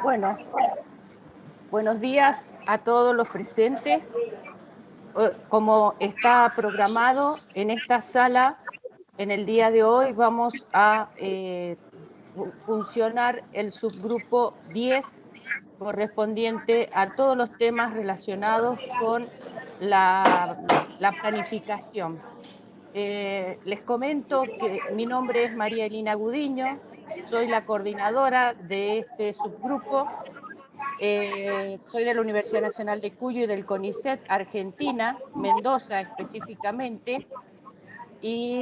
Bueno, buenos días a todos los presentes. Como está programado en esta sala, en el día de hoy vamos a funcionar el subgrupo 10 correspondiente a todos los temas relacionados con la planificación. Les comento que mi nombre es María Elina Gudiño, soy la coordinadora de este subgrupo. Soy de la Universidad Nacional de Cuyo y del CONICET, Argentina, Mendoza específicamente, y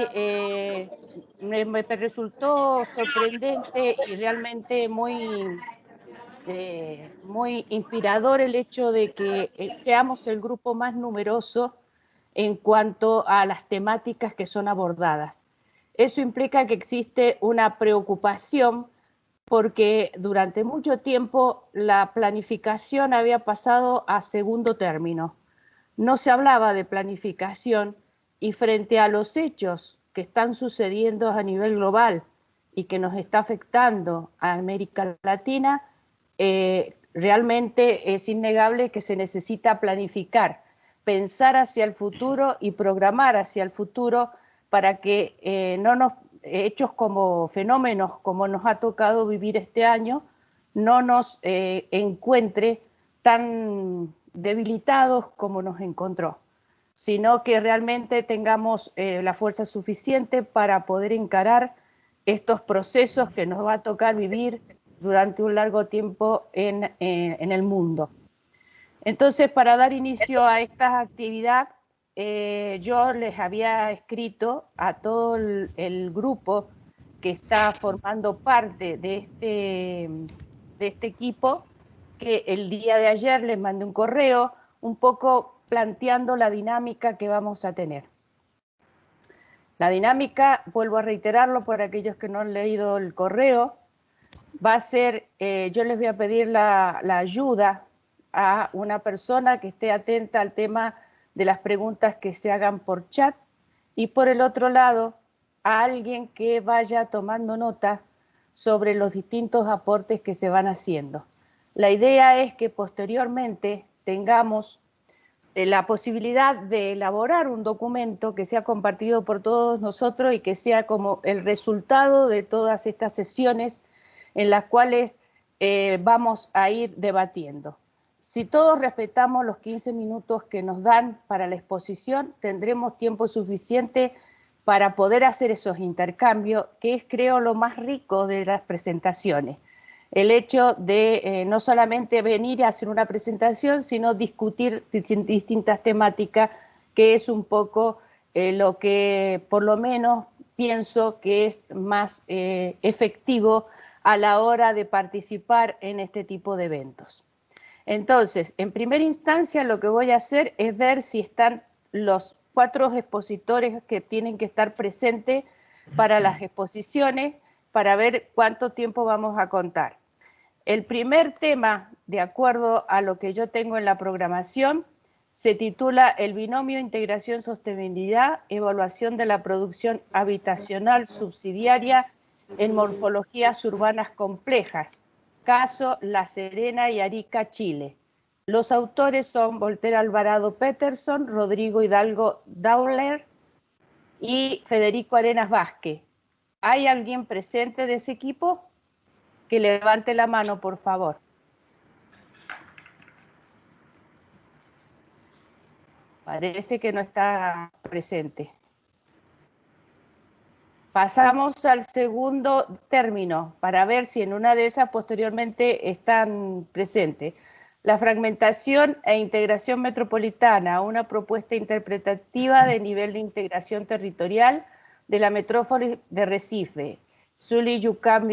me resultó sorprendente y realmente muy inspirador el hecho de que seamos el grupo más numeroso en cuanto a las temáticas que son abordadas. Eso implica que existe una preocupación porque durante mucho tiempo la planificación había pasado a segundo término. No se hablaba de planificación y frente a los hechos que están sucediendo a nivel global y que nos está afectando a América Latina, realmente es innegable que se necesita planificar, pensar hacia el futuro y programar hacia el futuro para que no nos hechos como fenómenos como nos ha tocado vivir este año no nos encuentre tan debilitados como nos encontró, sino que realmente tengamos la fuerza suficiente para poder encarar estos procesos que nos va a tocar vivir durante un largo tiempo en el mundo. Entonces, para dar inicio a esta actividad, yo les había escrito a todo el grupo que está formando parte de este equipo, que el día de ayer les mandé un correo un poco planteando la dinámica que vamos a tener. La dinámica, vuelvo a reiterarlo por aquellos que no han leído el correo, va a ser, yo les voy a pedir la ayuda a una persona que esté atenta al tema de las preguntas que se hagan por chat y por el otro lado a alguien que vaya tomando nota sobre los distintos aportes que se van haciendo. La idea es que posteriormente tengamos la posibilidad de elaborar un documento que sea compartido por todos nosotros y que sea como el resultado de todas estas sesiones en las cuales vamos a ir debatiendo. Si todos respetamos los 15 minutos que nos dan para la exposición, tendremos tiempo suficiente para poder hacer esos intercambios, que es, creo, lo más rico de las presentaciones. El hecho de no solamente venir a hacer una presentación, sino discutir distintas temáticas, que es un poco lo que por lo menos pienso que es más efectivo a la hora de participar en este tipo de eventos. Entonces, en primera instancia lo que voy a hacer es ver si están los 4 expositores que tienen que estar presentes para las exposiciones, para ver cuánto tiempo vamos a contar. El primer tema, de acuerdo a lo que yo tengo en la programación, se titula El binomio integración-sostenibilidad, evaluación de la producción habitacional subsidiaria en morfologías urbanas complejas, caso La Serena y Arica, Chile. Los autores son Voltaire Alvarado Peterson, Rodrigo Hidalgo Dauler y Federico Arenas Vázquez. ¿Hay alguien presente de ese equipo? Que levante la mano, por favor. Parece que no está presente. Pasamos al segundo término para ver si en una de esas posteriormente están presentes. La fragmentación e integración metropolitana, una propuesta interpretativa de nivel de integración territorial de la metrópoli de Recife. Sully Yucam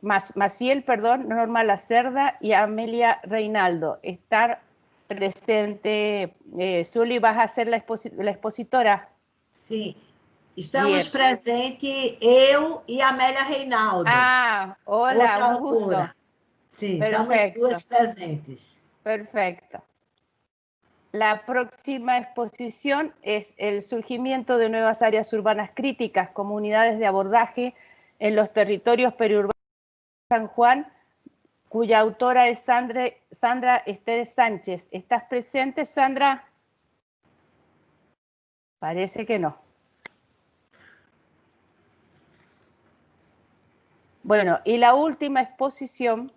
Maciel, Norma Lacerda y Amelia Reinaldo. Estar presente. Sully, ¿vas a ser la expositora? Sí. Estamos presentes eu e Amélia Reinaldo. Ah, hola, outra un gusto. autora. Sí, Perfecto. Estamos duas presentes. Perfecto. La próxima exposición es el surgimiento de nuevas áreas urbanas críticas, comunidades de abordaje en los territorios periurbanos de San Juan, cuya autora es Sandra Esther Sánchez. ¿Estás presente, Sandra? Parece que no. Bueno, y la última exposición,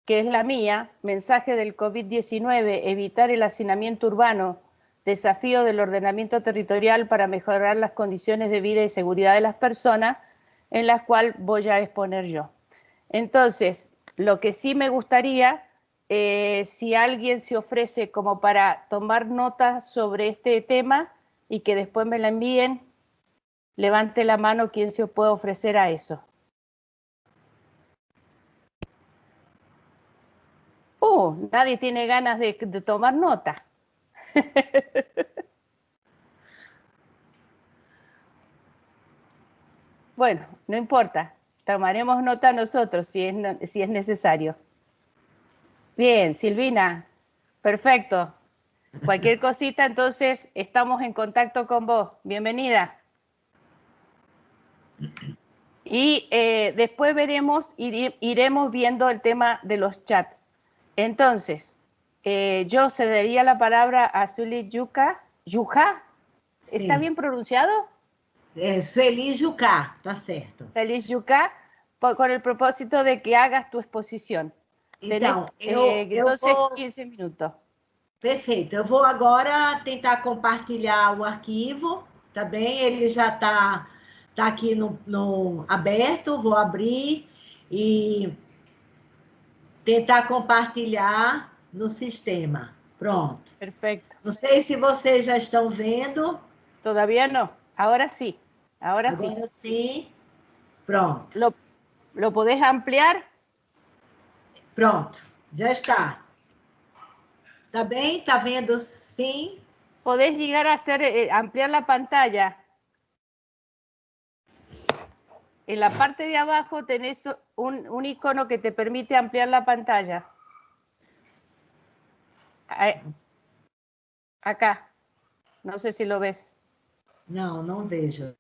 que es la mía, Mensaje del COVID-19, evitar el hacinamiento urbano, desafío del ordenamiento territorial para mejorar las condiciones de vida y seguridad de las personas, en la cual voy a exponer yo. Entonces, lo que sí me gustaría, si alguien se ofrece como para tomar notas sobre este tema y que después me la envíen, levante la mano quien se puede ofrecer a eso. Nadie tiene ganas de tomar nota. Bueno, no importa. Tomaremos nota nosotros si es necesario. Bien, Silvina. Perfecto. Cualquier cosita, entonces, estamos en contacto con vos. Bienvenida. Y después iremos viendo el tema de los chats. Entonces, yo cedería la palabra a Sueli Yuca. ¿Yuca? ¿Está bien pronunciado? Sueli Jucá, tá certo. Sueli Yuca, con el propósito de que hagas tu exposición. Então, Entonces, 15 minutos. Perfeito. Eu vou agora tentar compartilhar o arquivo, tá bem? Ele já está aqui no aberto, vou abrir e tentar compartilhar no sistema. Pronto. Perfecto. Não sei se vocês já estão vendo. Todavía no. Ahora sí. Ahora sí. Agora sim. Pronto. ¿Lo podés ampliar? Pronto. Já está. Tá bem? Tá vendo? Sim. Podés llegar a ampliar la pantalla. En la parte de abajo tenés un icono que te permite ampliar la pantalla. Acá. No sé si lo ves. Não, não vejo.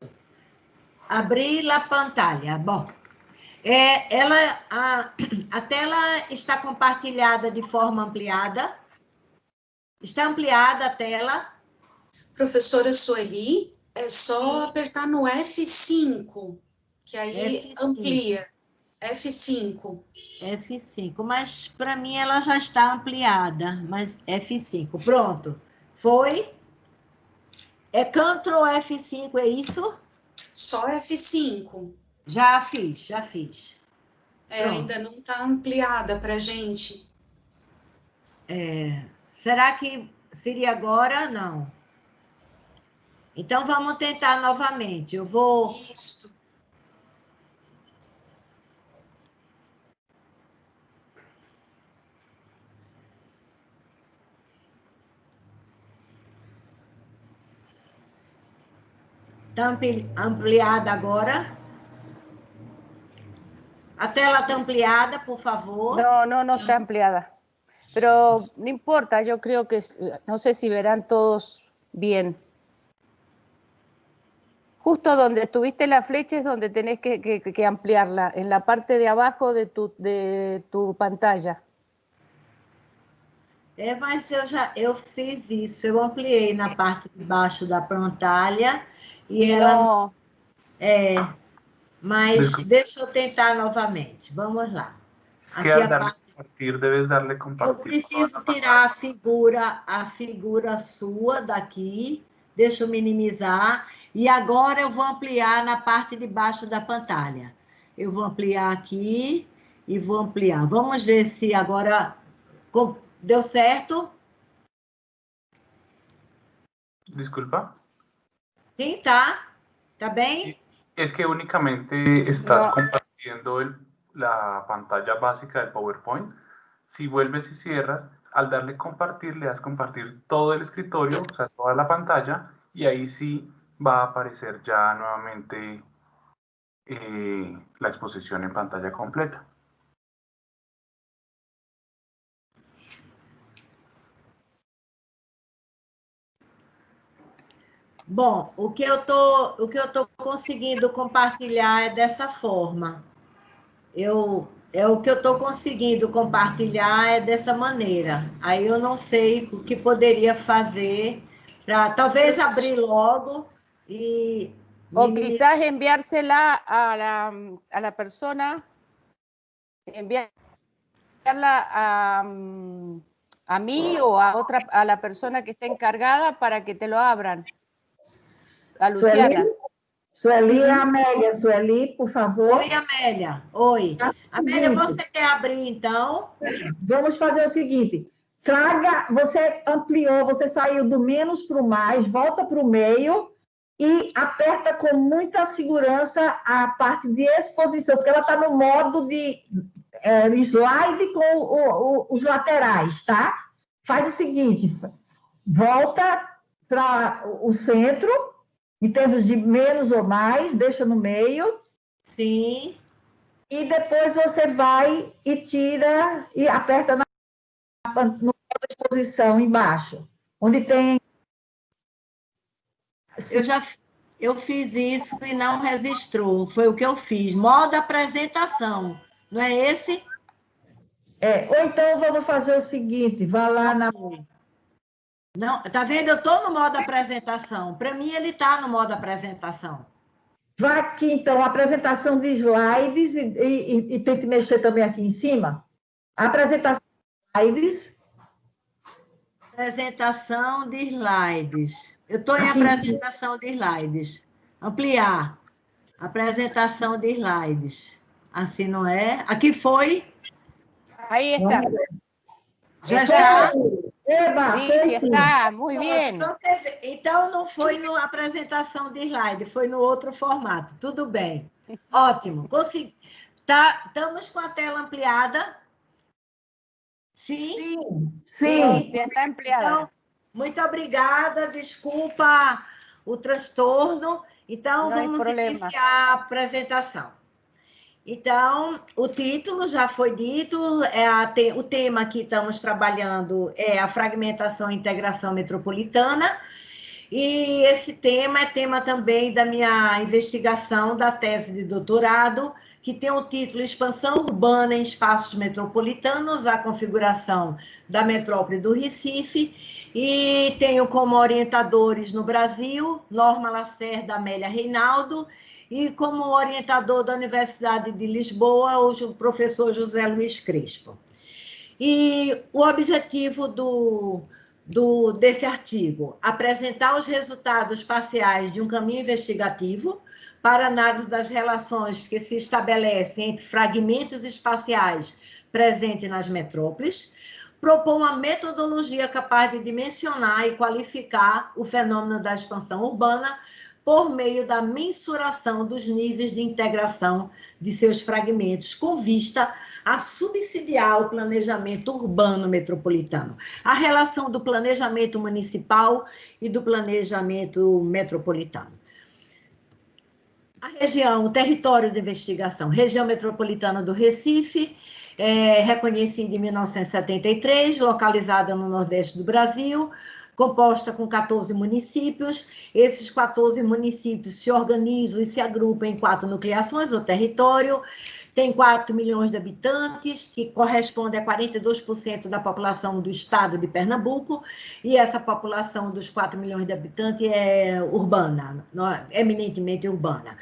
Abrir a pantalla. Bom, a tela está compartilhada de forma ampliada. Está ampliada a tela. Professora Sueli, é só apertar no F5, que aí F5. amplia. F5. F5, mas para mim ela já está ampliada, mas F5, pronto. Foi? É Ctrl F5, é isso? Só F5. Já fiz, já fiz. Ainda não está ampliada para a gente. Será que seria agora? Não. Então, vamos tentar novamente. Eu vou... Isso. Está ampliada agora? A tela está ampliada, por favor. No está ampliada. Pero no importa, yo creo que, no sé si verán todos bien. Justo donde tuviste la flecha es donde tenés que ampliarla, en la parte de abajo de tu pantalla. Mas eu fiz isso, eu ampliei na parte de baixo da pantalla e ela... mas deixa eu tentar novamente. Vamos lá. Aqui a parte... compartir, debes darle compartir. Eu preciso tirar a figura sua daqui. Deixa eu minimizar. E agora eu vou ampliar na parte de baixo da pantalla. Eu vou ampliar aqui e vou ampliar. Vamos ver se agora deu certo. Desculpa. Sim, tá. Tá bem? Es que únicamente estás compartiendo la pantalla básica del PowerPoint. Si vuelves y cierras, al darle compartir, le das compartir todo el escritorio, o sea, toda la pantalla, y ahí sí va a aparecer ya nuevamente la exposición en pantalla completa. Bom, o que eu tô conseguindo compartilhar é dessa forma. Eu É o que eu estou conseguindo compartilhar é dessa maneira. Aí eu não sei o que poderia fazer para talvez abrir logo e O quizás enviársela a la persona, enviarla a mí o a la persona que esté encargada para que te lo abran. A Luciana. Sueli e Amélia. Sueli, por favor. Oi, Amélia. Oi. Amélia, você quer abrir, então? Vamos fazer o seguinte. Traga, você ampliou, você saiu do menos para o mais, volta para o meio e aperta com muita segurança a parte de exposição, porque ela está no modo de slide com os laterais, tá? Faz o seguinte, volta para o centro, em termos de menos ou mais, deixa no meio. Sim. E depois você vai e tira e aperta no modo de exposição embaixo, onde tem... Eu fiz isso e não registrou. Foi o que eu fiz. Modo apresentação. Não é esse? Ou então vamos fazer o seguinte, vá lá na... Não, tá vendo? Eu estou no modo apresentação. Para mim, ele está no modo apresentação. Vá aqui, então, apresentação de slides e tente mexer também aqui em cima. Apresentação de slides. Apresentação de slides. Eu estou em apresentação de slides. Ampliar. Apresentação de slides. Assim, não é? Aqui foi. Ahí está. Já está. Eba, Sí, sí está, muy bien. Então, não foi na apresentação de slide, foi no outro formato. Tudo bem. Ótimo. Consegui. Estamos com a tela ampliada? Sim? Sí, está ampliada. Então, muito obrigada. Desculpa o transtorno. Então, vamos iniciar a apresentação. Então, o título já foi dito, o tema que estamos trabalhando é a fragmentação e integração metropolitana, e esse tema é tema também da minha investigação da tese de doutorado, que tem o título Expansão Urbana em Espaços Metropolitanos, a configuração da metrópole do Recife, e tenho como orientadores no Brasil, Norma Lacerda, Amélia Reinaldo, e como orientador da Universidade de Lisboa, o professor José Luiz Crespo. E o objetivo desse artigo, apresentar os resultados parciais de um caminho investigativo para análise das relações que se estabelecem entre fragmentos espaciais presentes nas metrópoles, propor uma metodologia capaz de dimensionar e qualificar o fenômeno da expansão urbana por meio da mensuração dos níveis de integração de seus fragmentos, com vista a subsidiar o planejamento urbano metropolitano, a relação do planejamento municipal e do planejamento metropolitano. A região, o território de investigação, região metropolitana do Recife, reconhecida em 1973, localizada no Nordeste do Brasil, composta com 14 municípios. Esses 14 municípios se organizam e se agrupam em 4 nucleações, ou território, tem 4 milhões de habitantes, que corresponde a 42% da população do estado de Pernambuco, e essa população dos 4 milhões de habitantes é urbana, eminentemente urbana.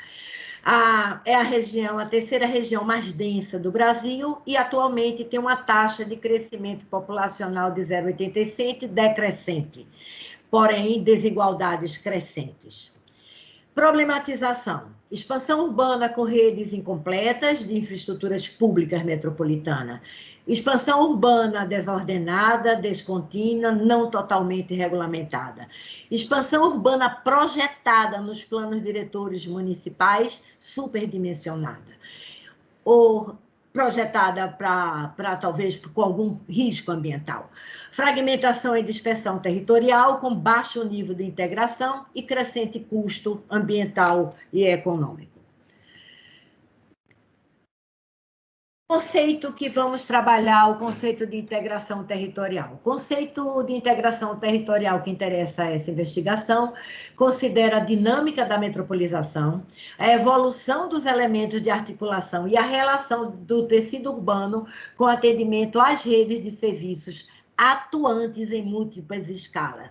É a terceira região mais densa do Brasil e atualmente tem uma taxa de crescimento populacional de 0,87, decrescente, porém desigualdades crescentes. Problematização. Expansão urbana com redes incompletas de infraestruturas públicas metropolitanas. Expansão urbana desordenada, descontínua, não totalmente regulamentada. Expansão urbana projetada nos planos diretores municipais, superdimensionada. Ou projetada para talvez com algum risco ambiental. Fragmentação e dispersão territorial com baixo nível de integração e crescente custo ambiental e econômico. Conceito que vamos trabalhar, o conceito de integração territorial. O conceito de integração territorial que interessa essa investigação considera a dinâmica da metropolização, a evolução dos elementos de articulação e a relação do tecido urbano com atendimento às redes de serviços atuantes em múltiplas escalas.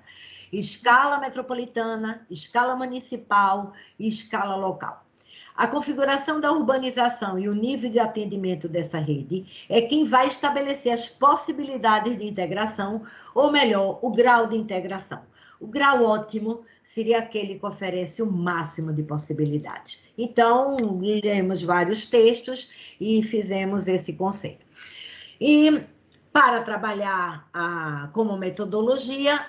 Escala metropolitana, escala municipal e escala local. A configuração da urbanização e o nível de atendimento dessa rede é quem vai estabelecer as possibilidades de integração, ou melhor, o grau de integração. O grau ótimo seria aquele que oferece o máximo de possibilidades. Então, lemos vários textos e fizemos esse conceito. E para trabalhar como metodologia,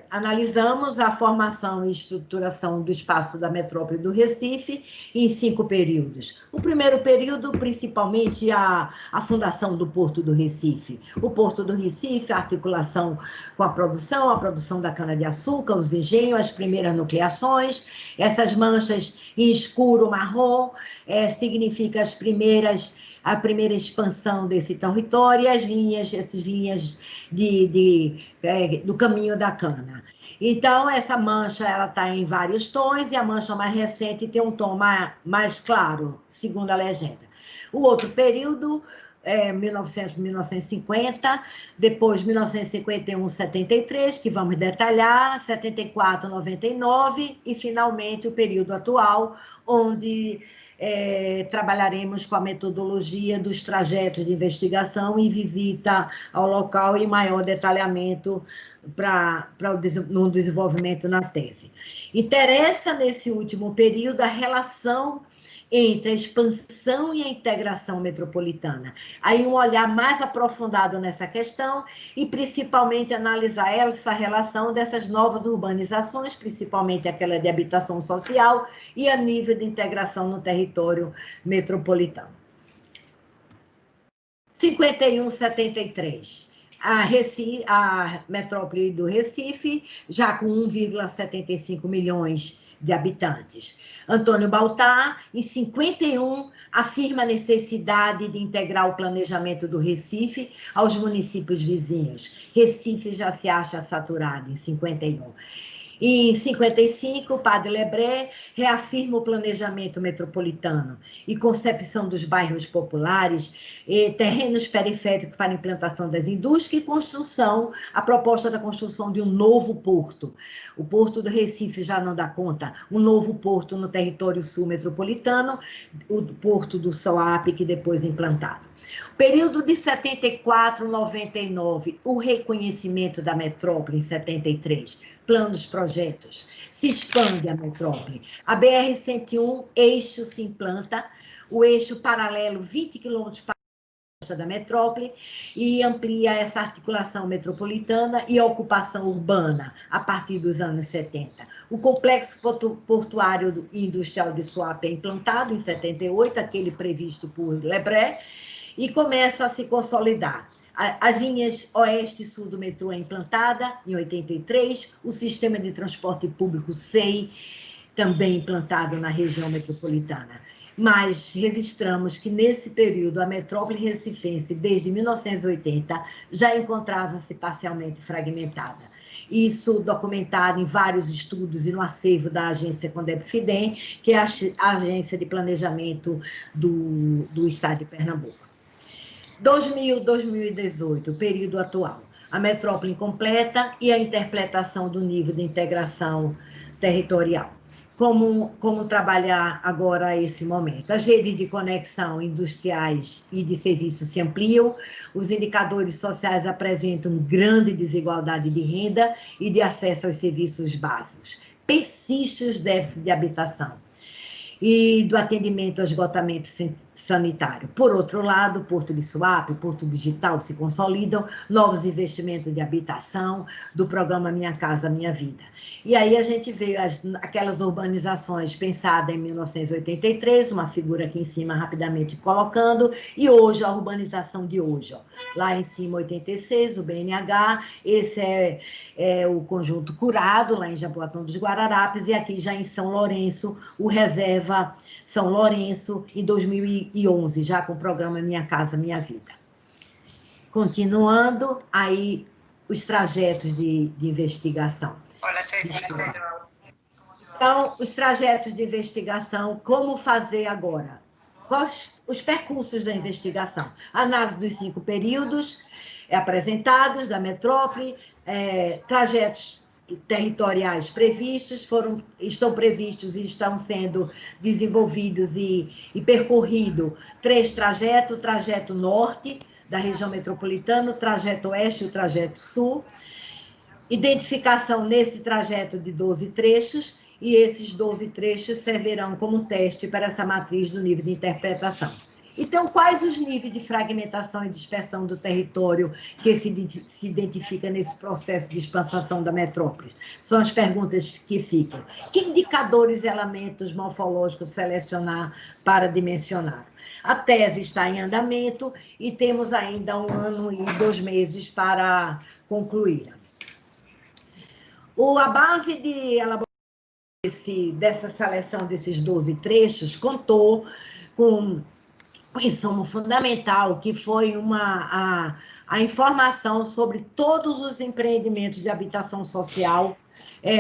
analisamos a formação e estruturação do espaço da metrópole do Recife em 5 períodos. O primeiro período, principalmente, a fundação do Porto do Recife. O Porto do Recife, a articulação com a produção da cana-de-açúcar, os engenhos, as primeiras nucleações, essas manchas em escuro marrom, significa a primeira expansão desse território e essas linhas do caminho da cana. Então, essa mancha está em vários tons e a mancha mais recente tem um tom mais claro, segundo a legenda. O outro período, 1950, depois 1951, 73, que vamos detalhar, 74, 99 e, finalmente, o período atual, onde trabalharemos com a metodologia dos trajetos de investigação e visita ao local em maior detalhamento no desenvolvimento na tese. Interessa, nesse último período, a relação entre a expansão e a integração metropolitana. Aí um olhar mais aprofundado nessa questão e, principalmente, analisar essa relação dessas novas urbanizações, principalmente aquela de habitação social e a nível de integração no território metropolitano. 51, 73. A metrópole do Recife, já com 1,75 milhões de habitantes. Antônio Baltar, em 51, afirma a necessidade de integrar o planejamento do Recife aos municípios vizinhos. Recife já se acha saturado, em 51. Em 55, o Padre Lebré reafirma o planejamento metropolitano e concepção dos bairros populares, terrenos periféricos para implantação das indústrias e a proposta da construção de um novo porto. O Porto do Recife já não dá conta, um novo porto no território sul metropolitano, o Porto do Soape, que depois é implantado. Período de 74, 99, o reconhecimento da metrópole em 73, planos, projetos, se expande a metrópole. A BR-101, eixo se implanta, o eixo paralelo 20 quilômetros para a costa da metrópole e amplia essa articulação metropolitana e a ocupação urbana a partir dos anos 70. O complexo portuário e industrial de Suape é implantado em 78, aquele previsto por Lebré, e começa a se consolidar. As linhas oeste e sul do metrô é implantada em 83, o sistema de transporte público SEI também implantado na região metropolitana. Mas registramos que, nesse período, a metrópole recifense, desde 1980, já encontrava-se parcialmente fragmentada. Isso documentado em vários estudos e no acervo da agência Condep-Fidem, que é a agência de planejamento do estado de Pernambuco. 2018, período atual. A metrópole incompleta e a interpretação do nível de integração territorial. Como trabalhar agora esse momento? As redes de conexão industriais e de serviços se ampliam, os indicadores sociais apresentam grande desigualdade de renda e de acesso aos serviços básicos. Persiste os déficits de habitação e do atendimento ao esgotamento sanitário. Por outro lado, o Porto de Suape, Porto Digital se consolidam, novos investimentos de habitação, do programa Minha Casa Minha Vida. E aí a gente vê aquelas urbanizações pensadas em 1983, uma figura aqui em cima rapidamente colocando, e hoje, a urbanização de hoje. Ó. Lá em cima, 86, o BNH, esse é o conjunto Curado, lá em Jaboatão dos Guararapes, e aqui já em São Lourenço, o Reserva São Lourenço, em 2011, já com o programa Minha Casa Minha Vida. Continuando, aí os trajetos de investigação. Então, os trajetos de investigação, como fazer agora? Quais os percursos da investigação? Análise dos 5 períodos apresentados da metrópole, trajetos territoriais previstos, estão previstos e estão sendo desenvolvidos e percorrido 3 trajetos, o trajeto norte da região metropolitana, o trajeto oeste e o trajeto sul, identificação nesse trajeto de 12 trechos, e esses 12 trechos servirão como teste para essa matriz do nível de interpretação. Então, quais os níveis de fragmentação e dispersão do território que se identifica nesse processo de expansão da metrópole? São as perguntas que ficam. Que indicadores e elementos morfológicos selecionar para dimensionar? A tese está em andamento e temos ainda 1 ano e 2 meses para concluir. A base de elaboração dessa seleção desses 12 trechos contou com um insumo fundamental, que foi a informação sobre todos os empreendimentos de habitação social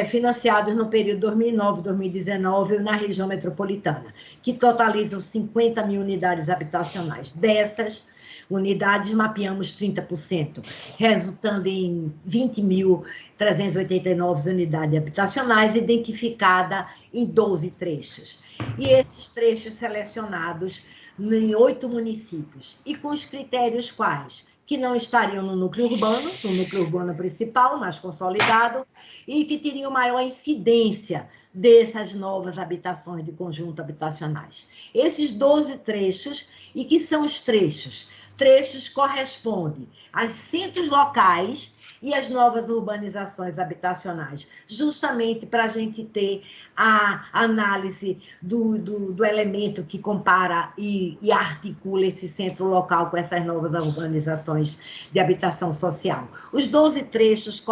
financiados no período 2009-2019 na região metropolitana, que totalizam 50 mil unidades habitacionais. Dessas unidades, mapeamos 30%, resultando em 20.389 unidades habitacionais, identificada em 12 trechos. E esses trechos selecionados em 8 municípios. E com os critérios quais? Que não estariam no núcleo urbano principal, mais consolidado, e que teriam maior incidência dessas novas habitações de conjunto habitacionais. Esses 12 trechos, e que são os trechos? Trechos correspondem aos centros locais e as novas urbanizações habitacionais, justamente para a gente ter a análise do elemento que compara e articula esse centro local com essas novas urbanizações de habitação social. Os 12 trechos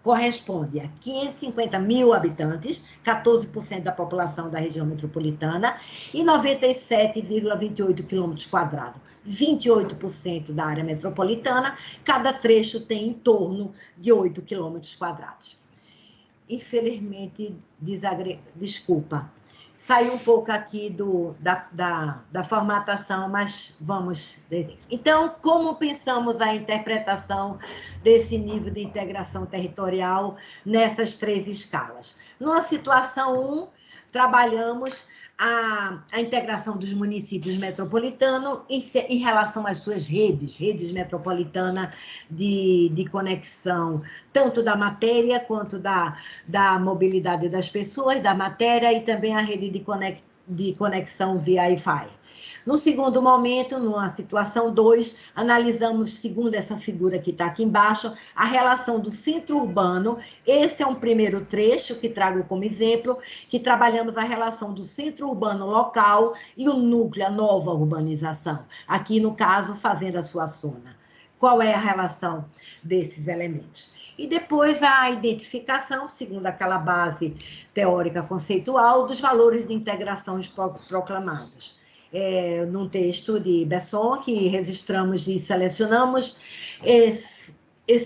correspondem a 550 mil habitantes, 14% da população da região metropolitana, e 97,28 quilômetros quadrados. 28% da área metropolitana, cada trecho tem em torno de 8 quilômetros quadrados. Infelizmente, desculpa, saiu um pouco aqui da formatação, mas vamos ver. Então, como pensamos a interpretação desse nível de integração territorial nessas 3 escalas? Numa situação 1, trabalhamos a integração dos municípios metropolitanos em relação às suas redes metropolitanas de conexão, tanto da matéria quanto da mobilidade das pessoas, da matéria, e também a rede de conexão via Wi-Fi. No segundo momento, numa situação 2, analisamos, segundo essa figura que está aqui embaixo, a relação do centro urbano. Esse é um primeiro trecho que trago como exemplo, que trabalhamos a relação do centro urbano local e o núcleo, a nova urbanização. Aqui, no caso, fazendo a sua zona. Qual é a relação desses elementos? E depois a identificação, segundo aquela base teórica conceitual, dos valores de integração proclamados. Num texto de Besson, que registramos e selecionamos esse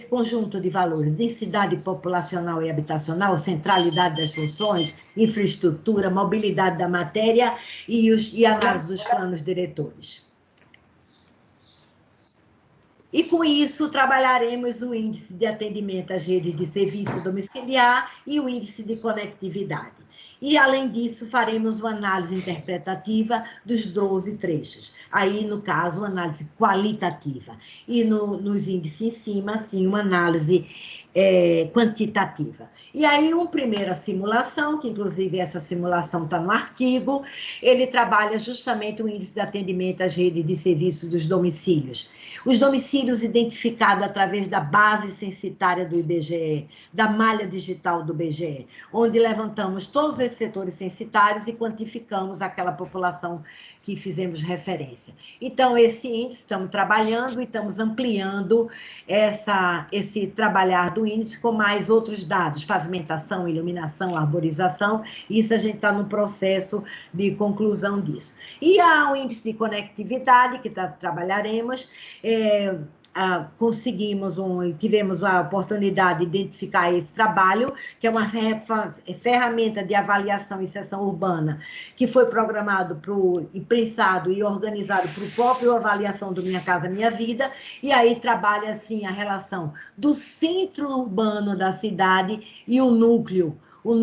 conjunto de valores: densidade populacional e habitacional, centralidade das funções, infraestrutura, mobilidade da matéria e análise dos planos diretores. E, com isso, trabalharemos o índice de atendimento às redes de serviço domiciliar e o índice de conectividade. E, além disso, faremos uma análise interpretativa dos 12 trechos. Aí, no caso, uma análise qualitativa. E nos índices em cima, sim, uma análise quantitativa. E aí, uma primeira simulação, que inclusive essa simulação está no artigo, ele trabalha justamente o índice de atendimento às redes de serviços dos domicílios. Os domicílios identificados através da base censitária do IBGE, da malha digital do IBGE, onde levantamos todos esses setores censitários e quantificamos aquela população que fizemos referência. Então, esse índice estamos trabalhando e estamos ampliando esse trabalhar do quarto índice com mais outros dados, pavimentação, iluminação, arborização, isso a gente está no processo de conclusão disso. E há o índice de conectividade, que trabalharemos, tivemos a oportunidade de identificar esse trabalho, que é uma ferramenta de avaliação e seção urbana, que foi programado e pensado e organizado para o próprio avaliação do Minha Casa Minha Vida, e aí trabalha, assim, a relação do centro urbano da cidade e o núcleo, a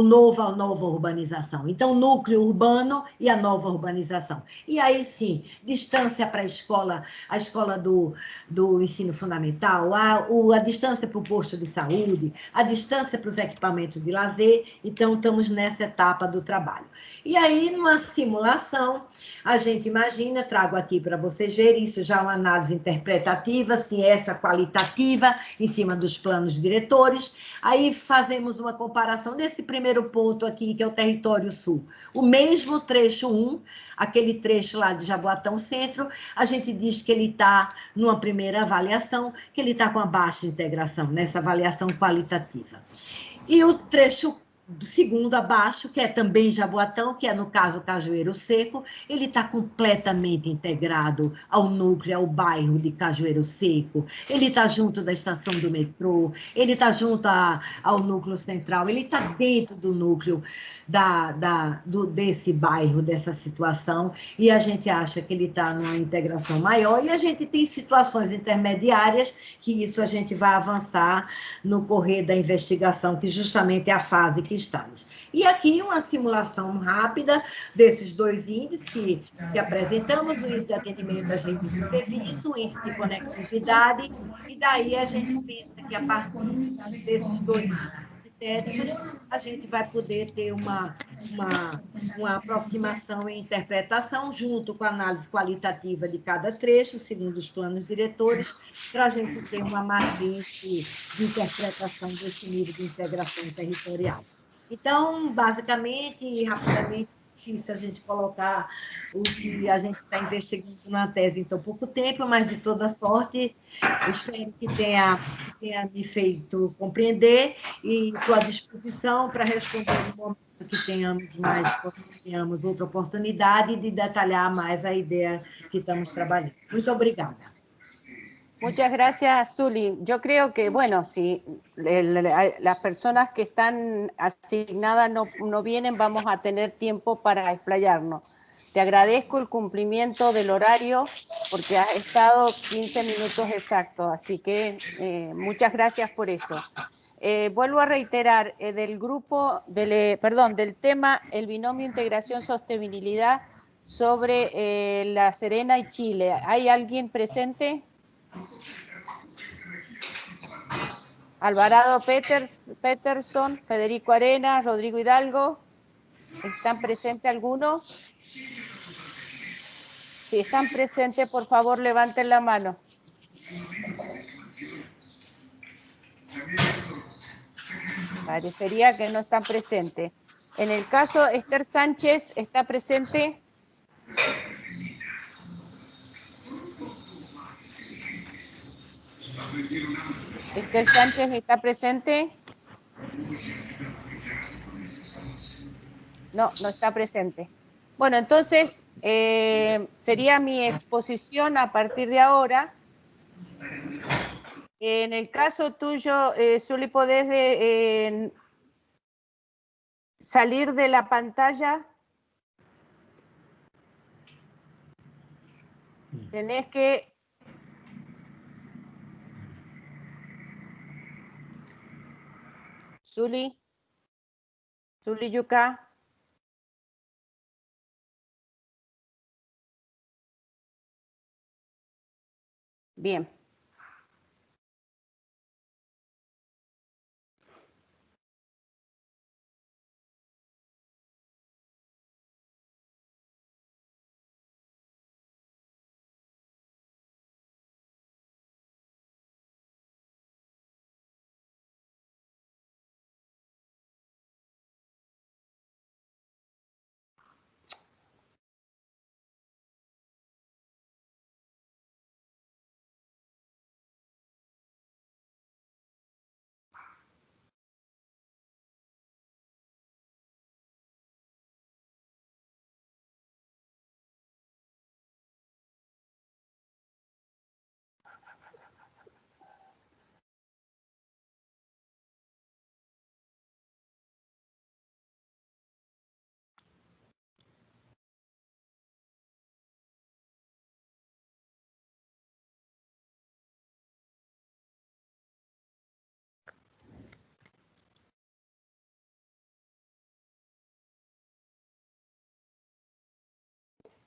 nova urbanização. Então, núcleo urbano e a nova urbanização. E aí, sim, distância para a escola do ensino fundamental, a distância para o posto de saúde, a distância para os equipamentos de lazer. Então, estamos nessa etapa do trabalho. E aí, numa simulação, a gente imagina, trago aqui para vocês verem, isso já é uma análise interpretativa, assim, essa qualitativa, em cima dos planos diretores. Aí fazemos uma comparação desse primeiro ponto aqui, que é o território sul. O mesmo trecho 1, aquele trecho lá de Jaboatão Centro, a gente diz que ele está, numa primeira avaliação, que ele está com a baixa integração, nessa avaliação qualitativa. E o trecho do segundo abaixo, que é também Jaboatão, que é, no caso, Cajueiro Seco, ele está completamente integrado ao núcleo, ao bairro de Cajueiro Seco, ele está junto da estação do metrô, ele está junto ao núcleo central, ele está dentro do núcleo desse bairro, dessa situação, e a gente acha que ele está numa integração maior, e a gente tem situações intermediárias, que isso a gente vai avançar no correr da investigação, que justamente é a fase que estamos. E aqui uma simulação rápida desses dois índices que apresentamos, o índice de atendimento das redes de serviço, o índice de conectividade, e daí a gente pensa que a partir desses dois índices sintéticos, a gente vai poder ter uma aproximação e interpretação, junto com a análise qualitativa de cada trecho, segundo os planos diretores, para a gente ter uma margem de interpretação desse nível de integração territorial. Então, basicamente e rapidamente, difícil a gente colocar o que a gente está investigando na tese em tão pouco tempo, mas de toda sorte, espero que tenha me feito compreender e estou à disposição para responder no momento que tenhamos outra oportunidade de detalhar mais a ideia que estamos trabalhando. Muito obrigada. Muchas gracias, Zuli. Yo creo que, bueno, si las personas que están asignadas no vienen, vamos a tener tiempo para explayarnos. Te agradezco el cumplimiento del horario porque has estado 15 minutos exactos, así que muchas gracias por eso. Vuelvo a reiterar, del tema el binomio integración-sostenibilidad sobre La Serena y Chile. ¿Hay alguien presente? Alvarado Peterson, Federico Arena, Rodrigo Hidalgo. ¿Están presentes algunos? Si están presentes, por favor, levanten la mano. Parecería que no están presentes. En el caso, Esther Sánchez, ¿está presente? Esther Sánchez, ¿está presente? No, no está presente. Bueno, entonces, sería mi exposición a partir de ahora. En el caso tuyo, Zuli, ¿podés salir de la pantalla? Tenés que... Zuli Yuka. Bien.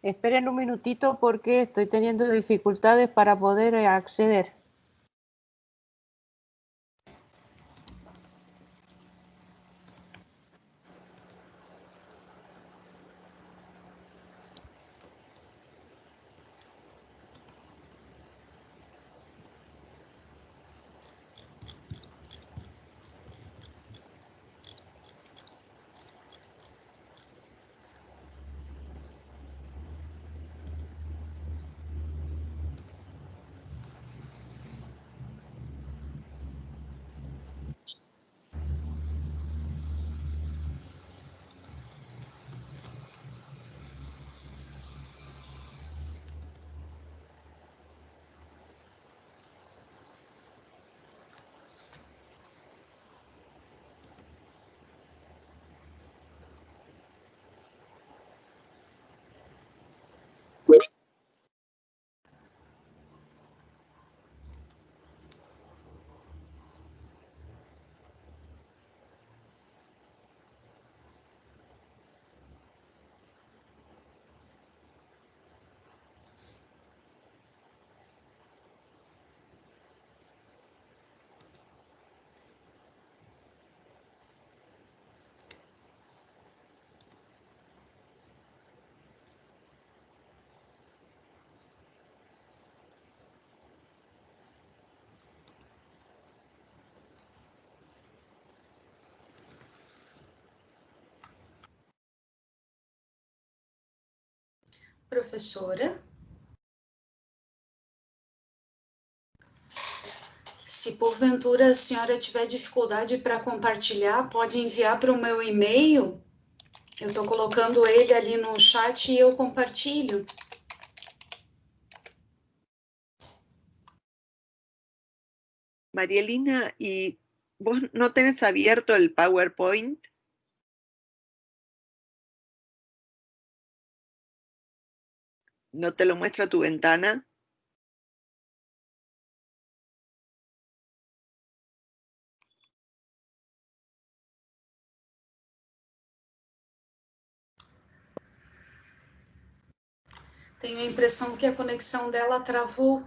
Esperen un minutito porque estoy teniendo dificultades para poder acceder. Professora? Se porventura a senhora tiver dificuldade para compartilhar, pode enviar para o meu e-mail. Eu estou colocando ele ali no chat e eu compartilho. Marielina, ¿y vos no tenés abierto el PowerPoint? ¿No te lo muestra tu ventana? Tenho a impressão que a conexão dela travou.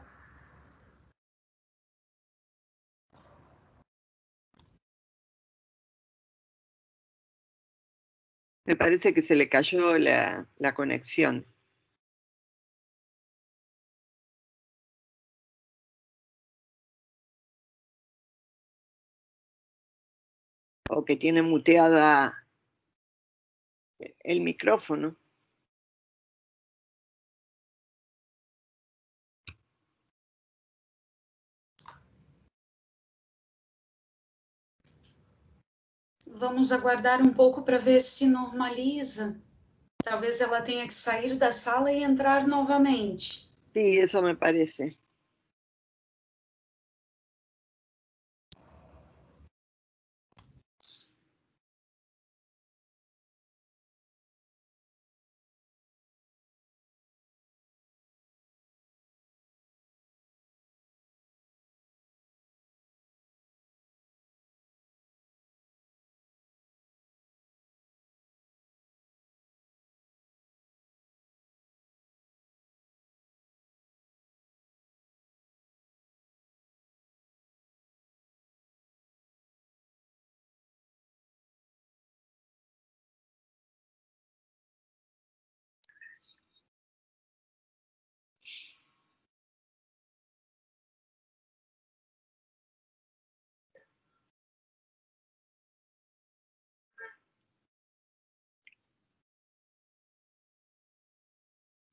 Me parece que se le cayó la conexión. O que tiene muteada el micrófono. Vamos aguardar um pouco para ver se normaliza. Talvez ela tenha que sair da sala e entrar novamente. Sí, eso me parece.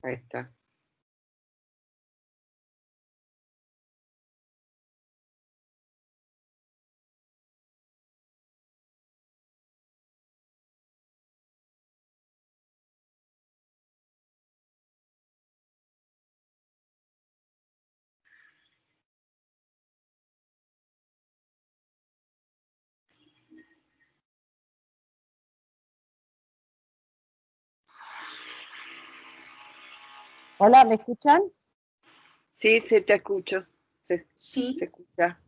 Ahí está. Hola, ¿me escuchan? Sí, se te escucho. Sí. Se escucha.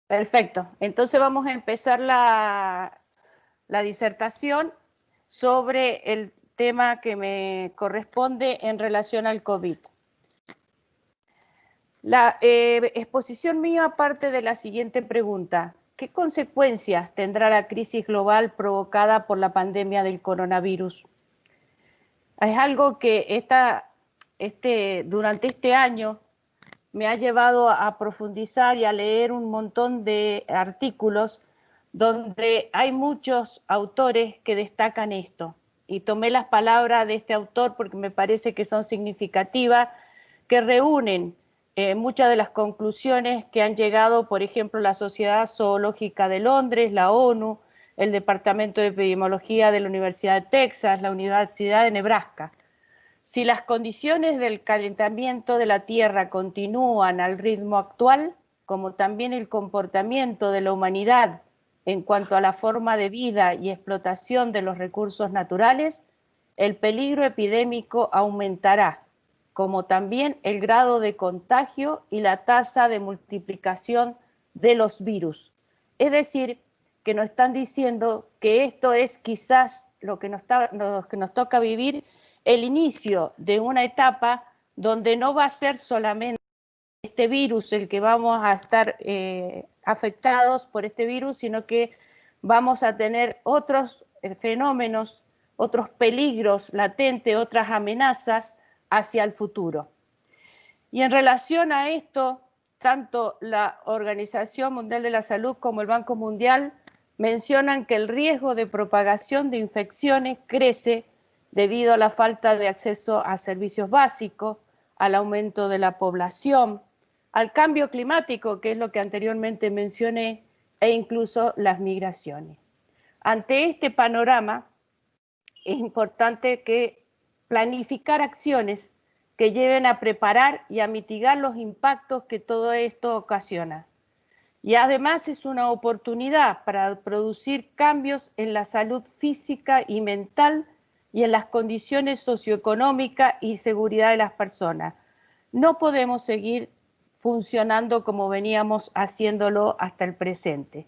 Perfecto. Entonces vamos a empezar la disertación sobre tema que me corresponde en relación al COVID. La exposición mía parte de la siguiente pregunta. ¿Qué consecuencias tendrá la crisis global provocada por la pandemia del coronavirus? Es algo que durante este año me ha llevado a profundizar y a leer un montón de artículos donde hay muchos autores que destacan esto. Y tomé las palabras de este autor porque me parece que son significativas, que reúnen muchas de las conclusiones que han llegado, por ejemplo, la Sociedad Zoológica de Londres, la ONU, el Departamento de Epidemiología de la Universidad de Texas, la Universidad de Nebraska. Si las condiciones del calentamiento de la Tierra continúan al ritmo actual, como también el comportamiento de la humanidad en cuanto a la forma de vida y explotación de los recursos naturales, el peligro epidémico aumentará, como también el grado de contagio y la tasa de multiplicación de los virus. Es decir, que nos están diciendo que esto es quizás lo que nos toca vivir, el inicio de una etapa donde no va a ser solamente este virus el que vamos a estar afectados por este virus, sino que vamos a tener otros fenómenos, otros peligros latentes, otras amenazas hacia el futuro. Y en relación a esto, tanto la Organización Mundial de la Salud como el Banco Mundial mencionan que el riesgo de propagación de infecciones crece debido a la falta de acceso a servicios básicos, al aumento de la población, al cambio climático, que es lo que anteriormente mencioné, e incluso las migraciones. Ante este panorama, es importante que planificar acciones que lleven a preparar y a mitigar los impactos que todo esto ocasiona. Y además es una oportunidad para producir cambios en la salud física y mental y en las condiciones socioeconómicas y seguridad de las personas. No podemos seguir funcionando como veníamos haciéndolo hasta el presente.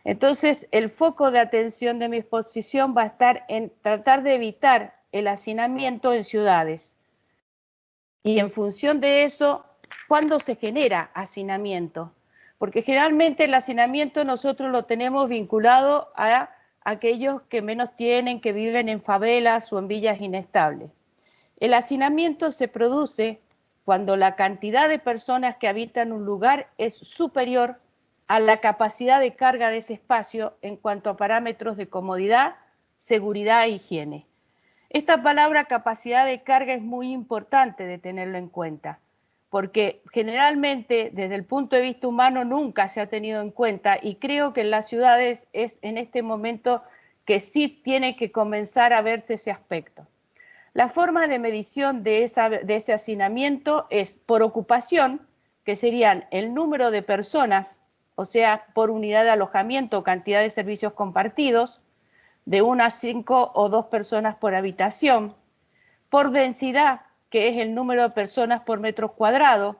Entonces, el foco de atención de mi exposición va a estar en tratar de evitar el hacinamiento en ciudades. Y en función de eso, ¿cuándo se genera hacinamiento? Porque generalmente el hacinamiento nosotros lo tenemos vinculado a aquellos que menos tienen, que viven en favelas o en villas inestables. El hacinamiento se produce cuando la cantidad de personas que habitan un lugar es superior a la capacidad de carga de ese espacio en cuanto a parámetros de comodidad, seguridad e higiene. Esta palabra capacidad de carga es muy importante de tenerlo en cuenta, porque generalmente desde el punto de vista humano nunca se ha tenido en cuenta y creo que en las ciudades es en este momento que sí tiene que comenzar a verse ese aspecto. La forma de medición de ese hacinamiento es por ocupación, que serían el número de personas, o sea, por unidad de alojamiento o cantidad de servicios compartidos, de 1 a 5 o 2 personas por habitación, por densidad, que es el número de personas por metro cuadrado.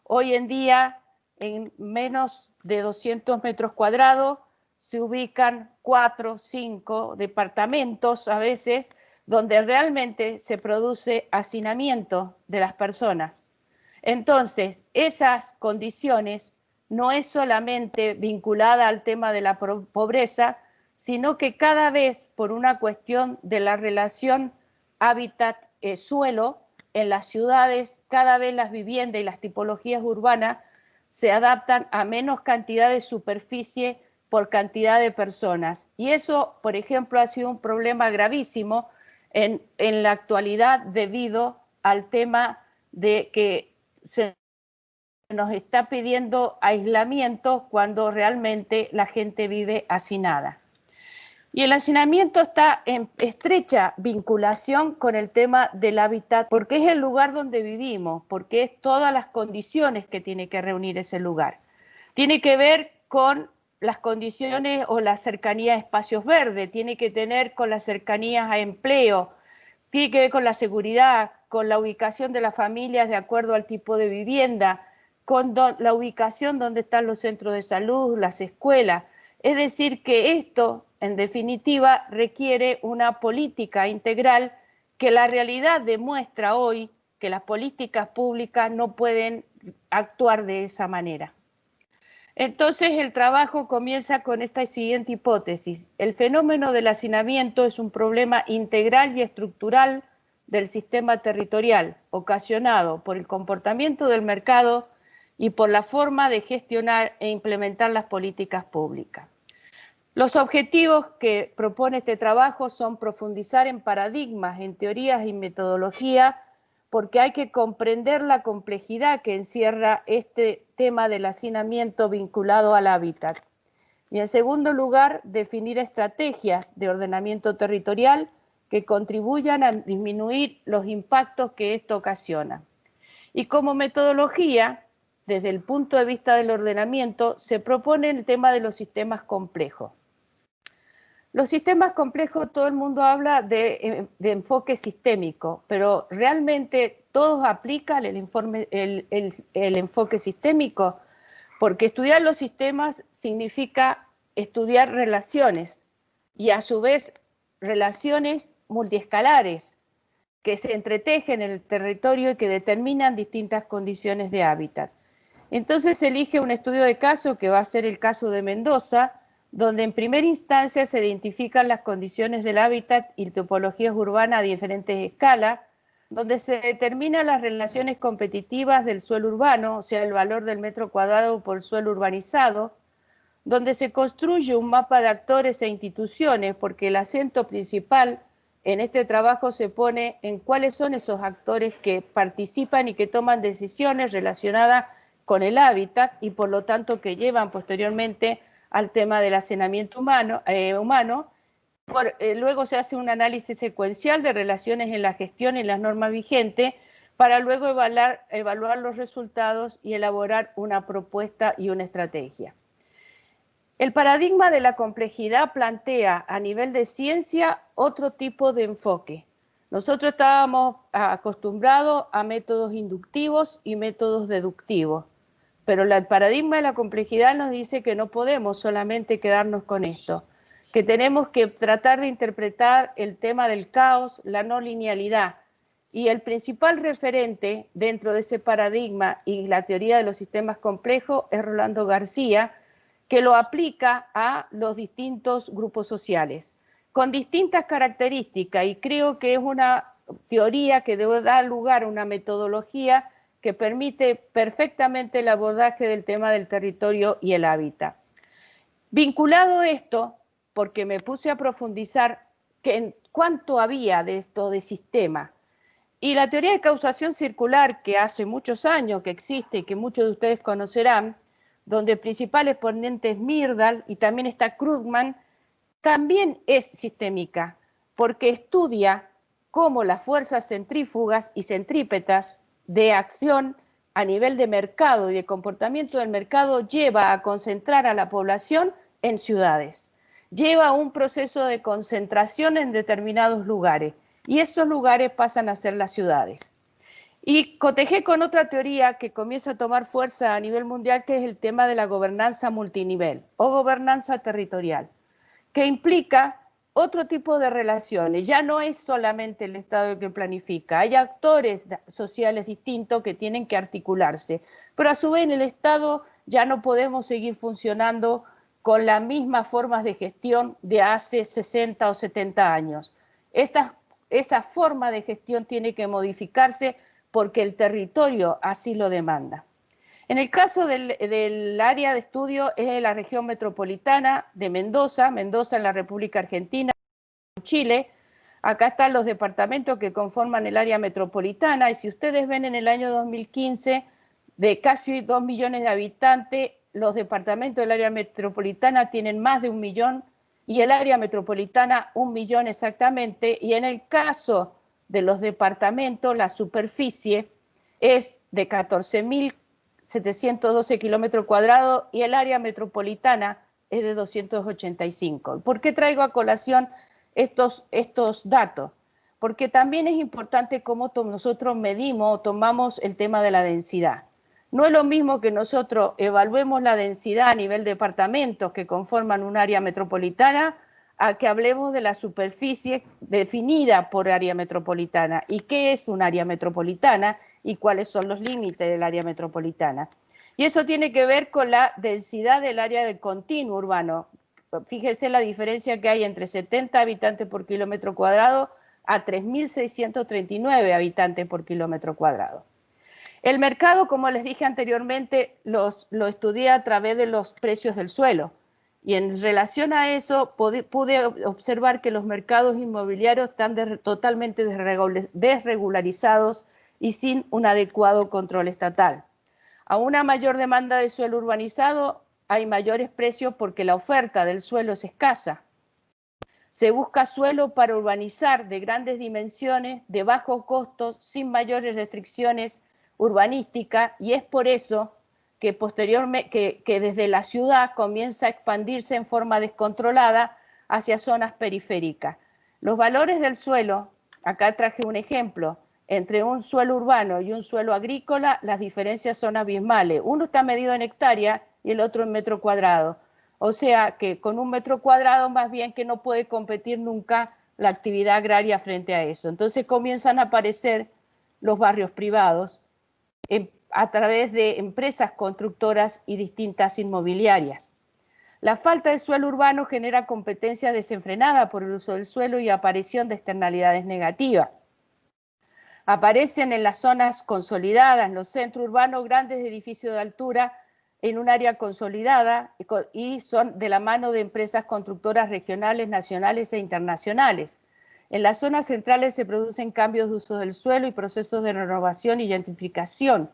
Hoy en día, en menos de 200 metros cuadrados, se ubican 4 o 5 departamentos a veces, donde realmente se produce hacinamiento de las personas. Entonces, esas condiciones no es solamente vinculada al tema de la pobreza, sino que cada vez por una cuestión de la relación hábitat-suelo, en las ciudades cada vez las viviendas y las tipologías urbanas se adaptan a menos cantidad de superficie por cantidad de personas. Y eso, por ejemplo, ha sido un problema gravísimo en la actualidad debido al tema de que se nos está pidiendo aislamiento cuando realmente la gente vive hacinada. Y el hacinamiento está en estrecha vinculación con el tema del hábitat, porque es el lugar donde vivimos, porque es todas las condiciones que tiene que reunir ese lugar. Tiene que ver con las condiciones o la cercanía a espacios verdes, tiene que tener con las cercanías a empleo, tiene que ver con la seguridad, con la ubicación de las familias de acuerdo al tipo de vivienda, con la ubicación donde están los centros de salud, las escuelas. Es decir, que esto, en definitiva, requiere una política integral que la realidad demuestra hoy que las políticas públicas no pueden actuar de esa manera. Entonces el trabajo comienza con esta siguiente hipótesis. El fenómeno del hacinamiento es un problema integral y estructural del sistema territorial, ocasionado por el comportamiento del mercado y por la forma de gestionar e implementar las políticas públicas. Los objetivos que propone este trabajo son profundizar en paradigmas, en teorías y metodología, porque hay que comprender la complejidad que encierra este tema del hacinamiento vinculado al hábitat. Y en segundo lugar, definir estrategias de ordenamiento territorial que contribuyan a disminuir los impactos que esto ocasiona. Y como metodología, desde el punto de vista del ordenamiento, se propone el tema de los sistemas complejos. Los sistemas complejos, todo el mundo habla de enfoque sistémico, pero realmente todos aplican el enfoque sistémico, porque estudiar los sistemas significa estudiar relaciones y a su vez relaciones multiescalares que se entretejen en el territorio y que determinan distintas condiciones de hábitat. Entonces se elige un estudio de caso que va a ser el caso de Mendoza, donde en primera instancia se identifican las condiciones del hábitat y topologías urbanas a diferentes escalas, donde se determinan las relaciones competitivas del suelo urbano, o sea, el valor del metro cuadrado por suelo urbanizado, donde se construye un mapa de actores e instituciones, porque el acento principal en este trabajo se pone en cuáles son esos actores que participan y que toman decisiones relacionadas con el hábitat y por lo tanto que llevan posteriormente al tema del hacinamiento humano. Luego se hace un análisis secuencial de relaciones en la gestión y las normas vigentes para luego evaluar los resultados y elaborar una propuesta y una estrategia. El paradigma de la complejidad plantea a nivel de ciencia otro tipo de enfoque. Nosotros estábamos acostumbrados a métodos inductivos y métodos deductivos, pero el paradigma de la complejidad nos dice que no podemos solamente quedarnos con esto, que tenemos que tratar de interpretar el tema del caos, la no linealidad, y el principal referente dentro de ese paradigma y la teoría de los sistemas complejos es Rolando García, que lo aplica a los distintos grupos sociales, con distintas características, y creo que es una teoría que debe dar lugar a una metodología que permite perfectamente el abordaje del tema del territorio y el hábitat. Vinculado a esto, porque me puse a profundizar en cuánto había de esto de sistema, y la teoría de causación circular, que hace muchos años que existe y que muchos de ustedes conocerán, donde el principal exponente es Myrdal y también está Krugman, también es sistémica, porque estudia cómo las fuerzas centrífugas y centrípetas de acción a nivel de mercado y de comportamiento del mercado lleva a concentrar a la población en ciudades, lleva a un proceso de concentración en determinados lugares, y esos lugares pasan a ser las ciudades. Y cotejé con otra teoría que comienza a tomar fuerza a nivel mundial, que es el tema de la gobernanza multinivel o gobernanza territorial, que implica otro tipo de relaciones. Ya no es solamente el Estado el que planifica, hay actores sociales distintos que tienen que articularse, pero a su vez en el Estado ya no podemos seguir funcionando con las mismas formas de gestión de hace 60 o 70 años. Esa forma de gestión tiene que modificarse porque el territorio así lo demanda. En el caso del área de estudio es la región metropolitana de Mendoza, Mendoza en la República Argentina, Chile. Acá están los departamentos que conforman el área metropolitana, y si ustedes ven en el año 2015, de casi 2 millones de habitantes, los departamentos del área metropolitana tienen más de 1 millón, y el área metropolitana 1 millón exactamente, y en el caso de los departamentos, la superficie es de 14.712 kilómetros cuadrados y el área metropolitana es de 285. ¿Por qué traigo a colación estos datos? Porque también es importante cómo nosotros medimos o tomamos el tema de la densidad. No es lo mismo que nosotros evaluemos la densidad a nivel de departamentos que conforman un área metropolitana a que hablemos de la superficie definida por área metropolitana. ¿Y qué es un área metropolitana? ¿Y cuáles son los límites del área metropolitana? Y eso tiene que ver con la densidad del área del continuo urbano. Fíjese la diferencia que hay entre 70 habitantes por kilómetro cuadrado a 3.639 habitantes por kilómetro cuadrado. El mercado, como les dije anteriormente, lo estudié a través de los precios del suelo. Y en relación a eso pude observar que los mercados inmobiliarios están totalmente desregularizados y sin un adecuado control estatal. A una mayor demanda de suelo urbanizado hay mayores precios porque la oferta del suelo es escasa. Se busca suelo para urbanizar de grandes dimensiones, de bajo costo, sin mayores restricciones urbanísticas, y es por eso que posteriormente que desde la ciudad comienza a expandirse en forma descontrolada hacia zonas periféricas. Los valores del suelo, acá traje un ejemplo, entre un suelo urbano y un suelo agrícola, las diferencias son abismales. Uno está medido en hectárea y el otro en metro cuadrado. O sea que con un metro cuadrado más bien que no puede competir nunca la actividad agraria frente a eso. Entonces comienzan a aparecer los barrios privados a través de empresas constructoras y distintas inmobiliarias. La falta de suelo urbano genera competencia desenfrenada por el uso del suelo y aparición de externalidades negativas. Aparecen en las zonas consolidadas, en los centros urbanos, grandes edificios de altura en un área consolidada y son de la mano de empresas constructoras regionales, nacionales e internacionales. En las zonas centrales se producen cambios de uso del suelo y procesos de renovación y gentrificación.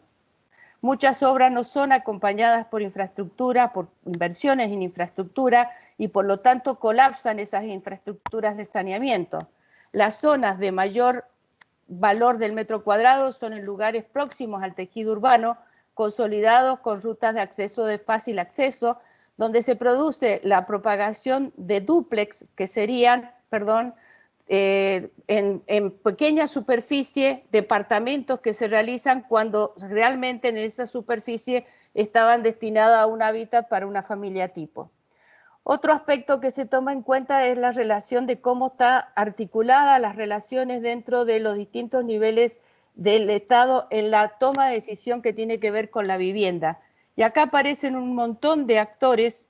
Muchas obras no son acompañadas por infraestructura, por inversiones en infraestructura y por lo tanto colapsan esas infraestructuras de saneamiento. Las zonas de mayor valor del metro cuadrado son en lugares próximos al tejido urbano, consolidados con rutas de acceso de fácil acceso, donde se produce la propagación de dúplex, que serían, en pequeña superficie, departamentos que se realizan cuando realmente en esa superficie estaban destinadas a un hábitat para una familia tipo. Otro aspecto que se toma en cuenta es la relación de cómo está articulada las relaciones dentro de los distintos niveles del Estado en la toma de decisión que tiene que ver con la vivienda. Y acá aparecen un montón de actores,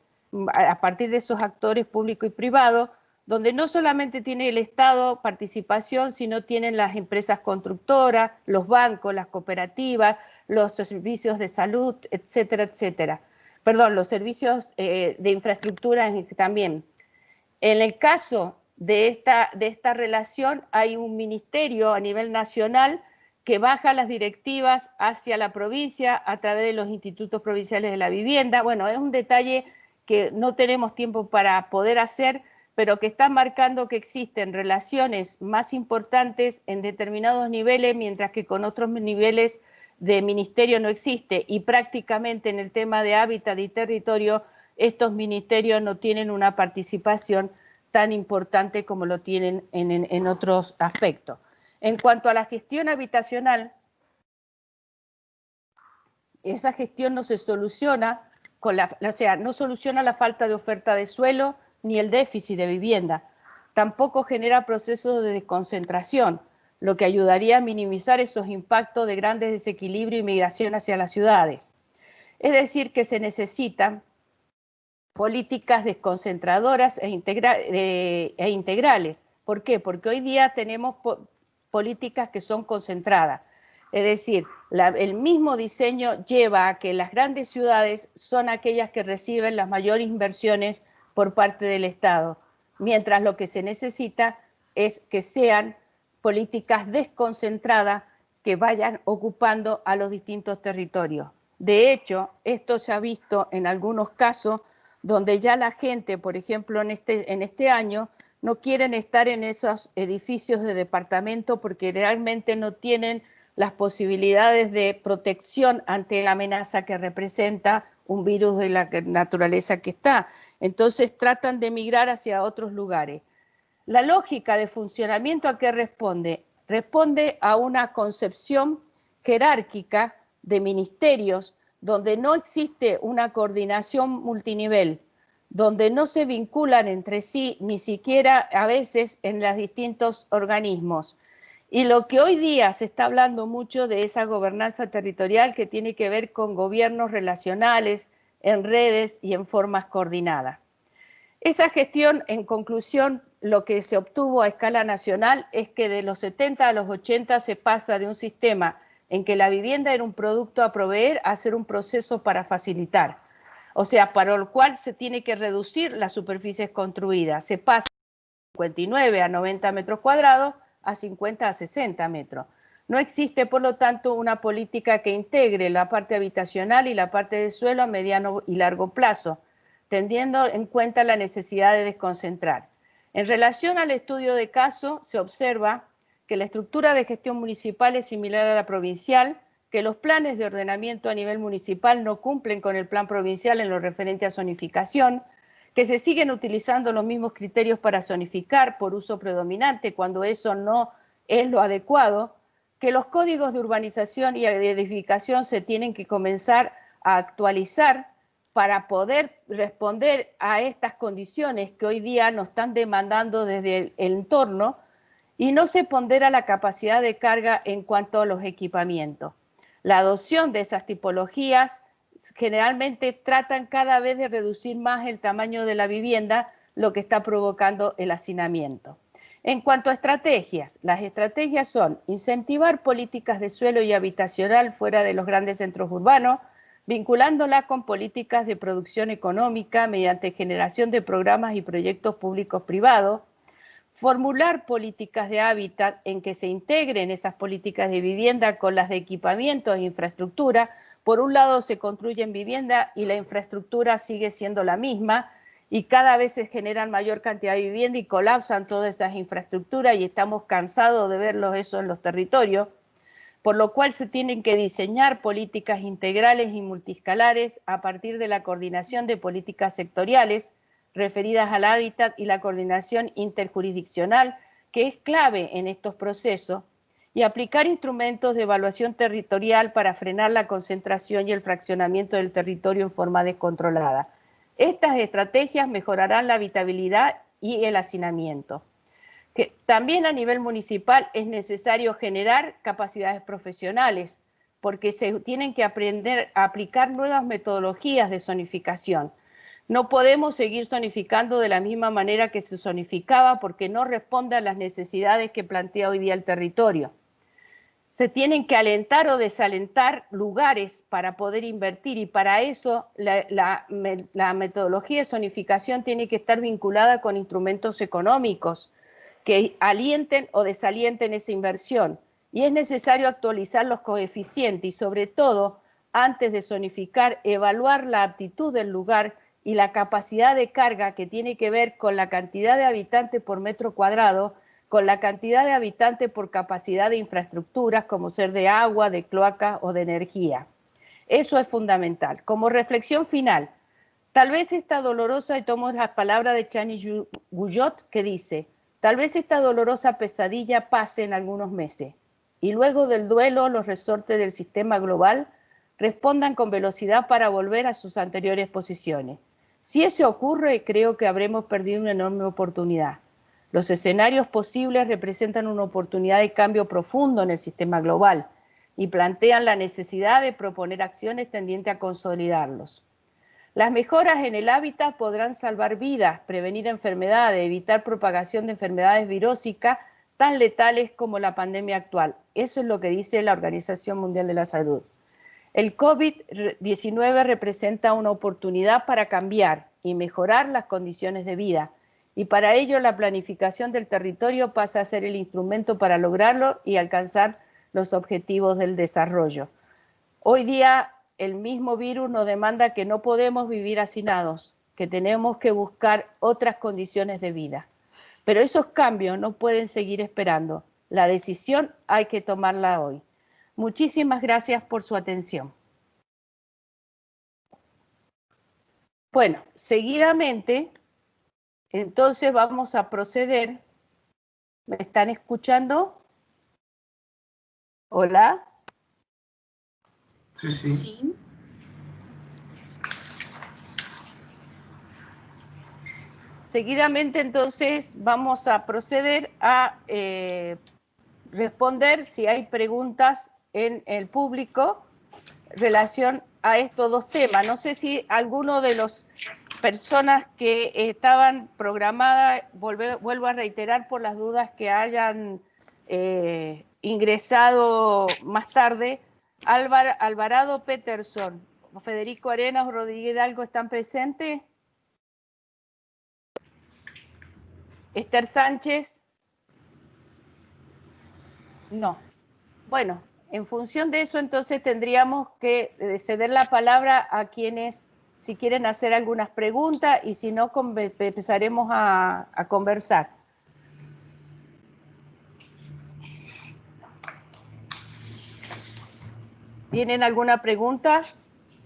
a partir de esos actores públicos y privados, donde no solamente tiene el Estado participación, sino tienen las empresas constructoras, los bancos, las cooperativas, los servicios de salud, etcétera, etcétera. Perdón, los servicios de infraestructura también. En el caso de esta relación hay un ministerio a nivel nacional que baja las directivas hacia la provincia a través de los institutos provinciales de la vivienda. Bueno, es un detalle que no tenemos tiempo para poder hacer, pero que está marcando que existen relaciones más importantes en determinados niveles, mientras que con otros niveles de ministerio no existe, y prácticamente en el tema de hábitat y territorio estos ministerios no tienen una participación tan importante como lo tienen en otros aspectos. En cuanto a la gestión habitacional, esa gestión no se soluciona no soluciona la falta de oferta de suelo ni el déficit de vivienda. Tampoco genera procesos de desconcentración, lo que ayudaría a minimizar esos impactos de grandes desequilibrios y migración hacia las ciudades. Es decir, que se necesitan políticas desconcentradoras e integrales. ¿Por qué? Porque hoy día tenemos políticas que son concentradas. Es decir, el mismo diseño lleva a que las grandes ciudades son aquellas que reciben las mayores inversiones por parte del Estado, mientras lo que se necesita es que sean políticas desconcentradas que vayan ocupando a los distintos territorios. De hecho, esto se ha visto en algunos casos donde ya la gente, por ejemplo, en este año, no quieren estar en esos edificios de departamento porque realmente no tienen las posibilidades de protección ante la amenaza que representa un virus de la naturaleza que está. Entonces tratan de migrar hacia otros lugares. La lógica de funcionamiento, ¿a qué responde? Responde a una concepción jerárquica de ministerios donde no existe una coordinación multinivel, donde no se vinculan entre sí, ni siquiera a veces en los distintos organismos. Y lo que hoy día se está hablando mucho de esa gobernanza territorial que tiene que ver con gobiernos relacionales, en redes y en formas coordinadas. Esa gestión, en conclusión, lo que se obtuvo a escala nacional es que de los 70 a los 80 se pasa de un sistema en que la vivienda era un producto a proveer a ser un proceso para facilitar. O sea, para lo cual se tiene que reducir las superficies construidas. Se pasa de 59 a 90 metros cuadrados a 50 a 60 metros. No existe, por lo tanto, una política que integre la parte habitacional y la parte de suelo a mediano y largo plazo, teniendo en cuenta la necesidad de desconcentrar. En relación al estudio de caso, se observa que la estructura de gestión municipal es similar a la provincial, que los planes de ordenamiento a nivel municipal no cumplen con el plan provincial en lo referente a zonificación, que se siguen utilizando los mismos criterios para zonificar por uso predominante cuando eso no es lo adecuado, que los códigos de urbanización y de edificación se tienen que comenzar a actualizar para poder responder a estas condiciones que hoy día nos están demandando desde el entorno y no se pondera la capacidad de carga en cuanto a los equipamientos. La adopción de esas tipologías generalmente tratan cada vez de reducir más el tamaño de la vivienda, lo que está provocando el hacinamiento. En cuanto a estrategias, las estrategias son incentivar políticas de suelo y habitacional fuera de los grandes centros urbanos, vinculándola con políticas de producción económica mediante generación de programas y proyectos públicos privados, formular políticas de hábitat en que se integren esas políticas de vivienda con las de equipamiento e infraestructura. Por un lado se construyen vivienda y la infraestructura sigue siendo la misma y cada vez se generan mayor cantidad de vivienda y colapsan todas esas infraestructuras y estamos cansados de verlos eso en los territorios, por lo cual se tienen que diseñar políticas integrales y multiscalares a partir de la coordinación de políticas sectoriales referidas al hábitat y la coordinación interjurisdiccional, que es clave en estos procesos, y aplicar instrumentos de evaluación territorial para frenar la concentración y el fraccionamiento del territorio en forma descontrolada. Estas estrategias mejorarán la habitabilidad y el hacinamiento. Que también a nivel municipal es necesario generar capacidades profesionales, porque se tienen que aprender a aplicar nuevas metodologías de zonificación. No podemos seguir zonificando de la misma manera que se zonificaba porque no responde a las necesidades que plantea hoy día el territorio. Se tienen que alentar o desalentar lugares para poder invertir y para eso la metodología de zonificación tiene que estar vinculada con instrumentos económicos que alienten o desalienten esa inversión. Y es necesario actualizar los coeficientes y sobre todo, antes de zonificar, evaluar la aptitud del lugar y la capacidad de carga que tiene que ver con la cantidad de habitantes por metro cuadrado, con la cantidad de habitantes por capacidad de infraestructuras, como ser de agua, de cloaca o de energía. Eso es fundamental. Como reflexión final, tal vez esta dolorosa, y tomo las palabras de Chani Guyot, que dice, tal vez esta dolorosa pesadilla pase en algunos meses, y luego del duelo los resortes del sistema global respondan con velocidad para volver a sus anteriores posiciones. Si eso ocurre, creo que habremos perdido una enorme oportunidad. Los escenarios posibles representan una oportunidad de cambio profundo en el sistema global y plantean la necesidad de proponer acciones tendientes a consolidarlos. Las mejoras en el hábitat podrán salvar vidas, prevenir enfermedades, evitar propagación de enfermedades virósicas tan letales como la pandemia actual. Eso es lo que dice la Organización Mundial de la Salud. El COVID-19 representa una oportunidad para cambiar y mejorar las condiciones de vida, y para ello la planificación del territorio pasa a ser el instrumento para lograrlo y alcanzar los objetivos del desarrollo. Hoy día el mismo virus nos demanda que no podemos vivir hacinados, que tenemos que buscar otras condiciones de vida. Pero esos cambios no pueden seguir esperando. La decisión hay que tomarla hoy. Muchísimas gracias por su atención. Bueno, seguidamente, entonces vamos a proceder. ¿Me están escuchando? ¿Hola? Sí, sí. Sí. Seguidamente, entonces, vamos a proceder a responder si hay preguntas en el público en relación a estos dos temas. No sé si alguno de las personas que estaban programadas, vuelvo a reiterar por las dudas que hayan ingresado más tarde, Alvarado Peterson, Federico Arenas, Rodríguez Hidalgo, ¿están presentes? Esther Sánchez. No. Bueno, en función de eso, entonces tendríamos que ceder la palabra a quienes, si quieren hacer algunas preguntas, y si no, empezaremos a conversar. ¿Tienen alguna pregunta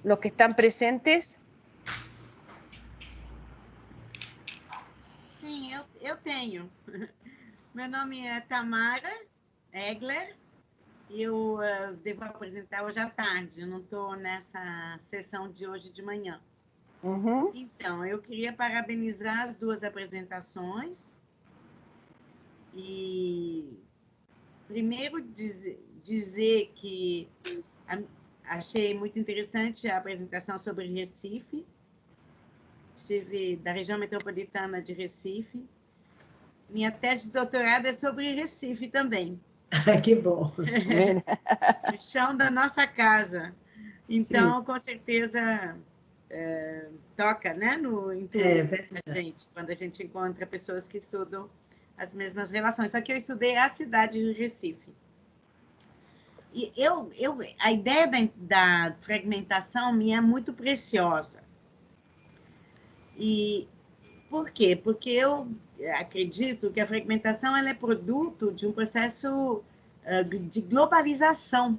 los que están presentes? Sim, eu tenho. Meu nome é Tamara Egler e eu devo apresentar hoje à tarde. Eu não estou nessa sessão de hoje de manhã. Uhum. Então, eu queria parabenizar as duas apresentações e primeiro dizer que achei muito interessante a apresentação sobre Recife. Estive da região metropolitana de Recife. Minha tese de doutorado é sobre Recife também. Que bom. O chão da nossa casa. Então, com certeza, toca, né, no intuito da gente, quando a gente encontra pessoas que estudam as mesmas relações. Só que eu estudei a cidade de Recife. E a ideia da fragmentação me é muito preciosa. E por quê? Porque eu acredito que a fragmentação ela é produto de um processo de globalização.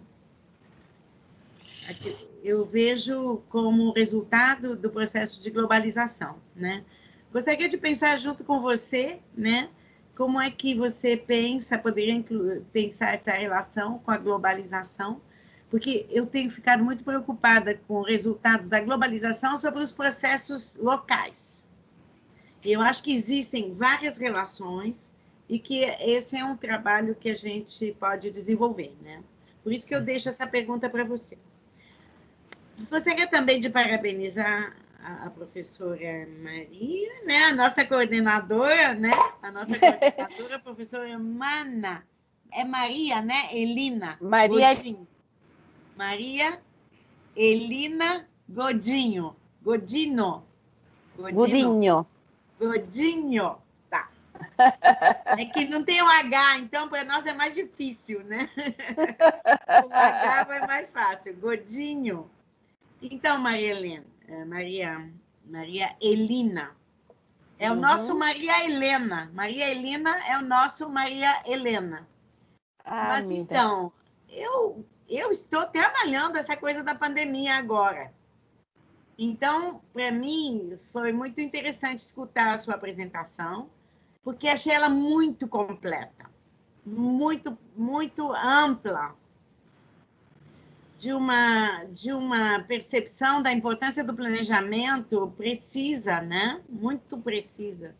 Eu vejo como resultado do processo de globalização, né? Gostaria de pensar junto com você, né? Como é que você poderia pensar essa relação com a globalização? Porque eu tenho ficado muito preocupada com o resultado da globalização sobre os processos locais. Eu acho que existem várias relações e que esse é um trabalho que a gente pode desenvolver, né? Por isso que eu deixo essa pergunta para você. Gostaria também de parabenizar a professora Maria, né? A nossa coordenadora, né? A nossa coordenadora, a professora Mana. É Maria, né? Elina. Maria. Godinho. Maria Elina Godinho. Godinho. Tá. É que não tem o H, então para nós é mais difícil, né? O H vai mais fácil. Godinho. Então, Maria Elina. É o nosso Maria Helena. Maria Helena é o nosso Maria Helena. Mas então, eu estou trabalhando essa coisa da pandemia agora. Então, para mim, foi muito interessante escutar a sua apresentação, porque achei ela muito completa, muito, muito ampla, de uma percepção da importância do planejamento precisa, né? Muito precisa.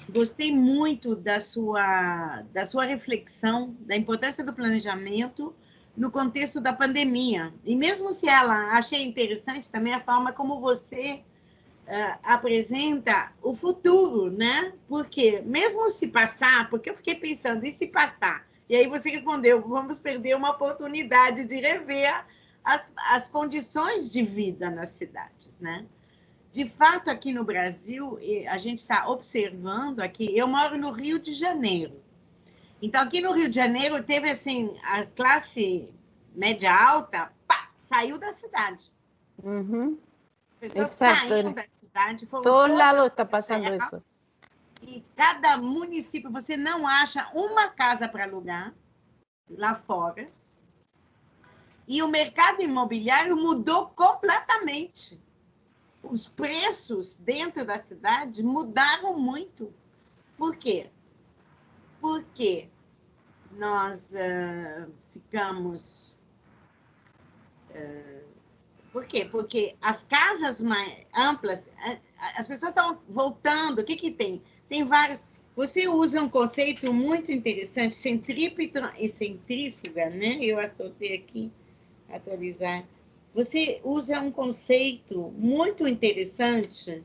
Gostei muito da sua reflexão, da importância do planejamento no contexto da pandemia. E mesmo se achei interessante também a forma como você apresenta o futuro, né? Porque mesmo se passar, porque eu fiquei pensando, e se passar? E aí você respondeu, vamos perder uma oportunidade de rever as condições de vida nas cidades, né? De fato, aqui no Brasil, a gente está observando aqui, eu moro no Rio de Janeiro. Então, aqui no Rio de Janeiro, teve assim, a classe média alta, saiu da cidade. Uhum. As pessoas saíram da cidade. Todos lados está passando isso. E cada município, você não acha uma casa para alugar lá fora. E o mercado imobiliário mudou completamente. Os preços dentro da cidade mudaram muito. Por quê? Porque nós ficamos... Por quê? Porque as casas mais amplas, as pessoas estão voltando. O que que tem? Tem vários... Você usa um conceito muito interessante, centrípeta e centrífuga, né? Eu anotei aqui, atualizar. Você usa um conceito muito interessante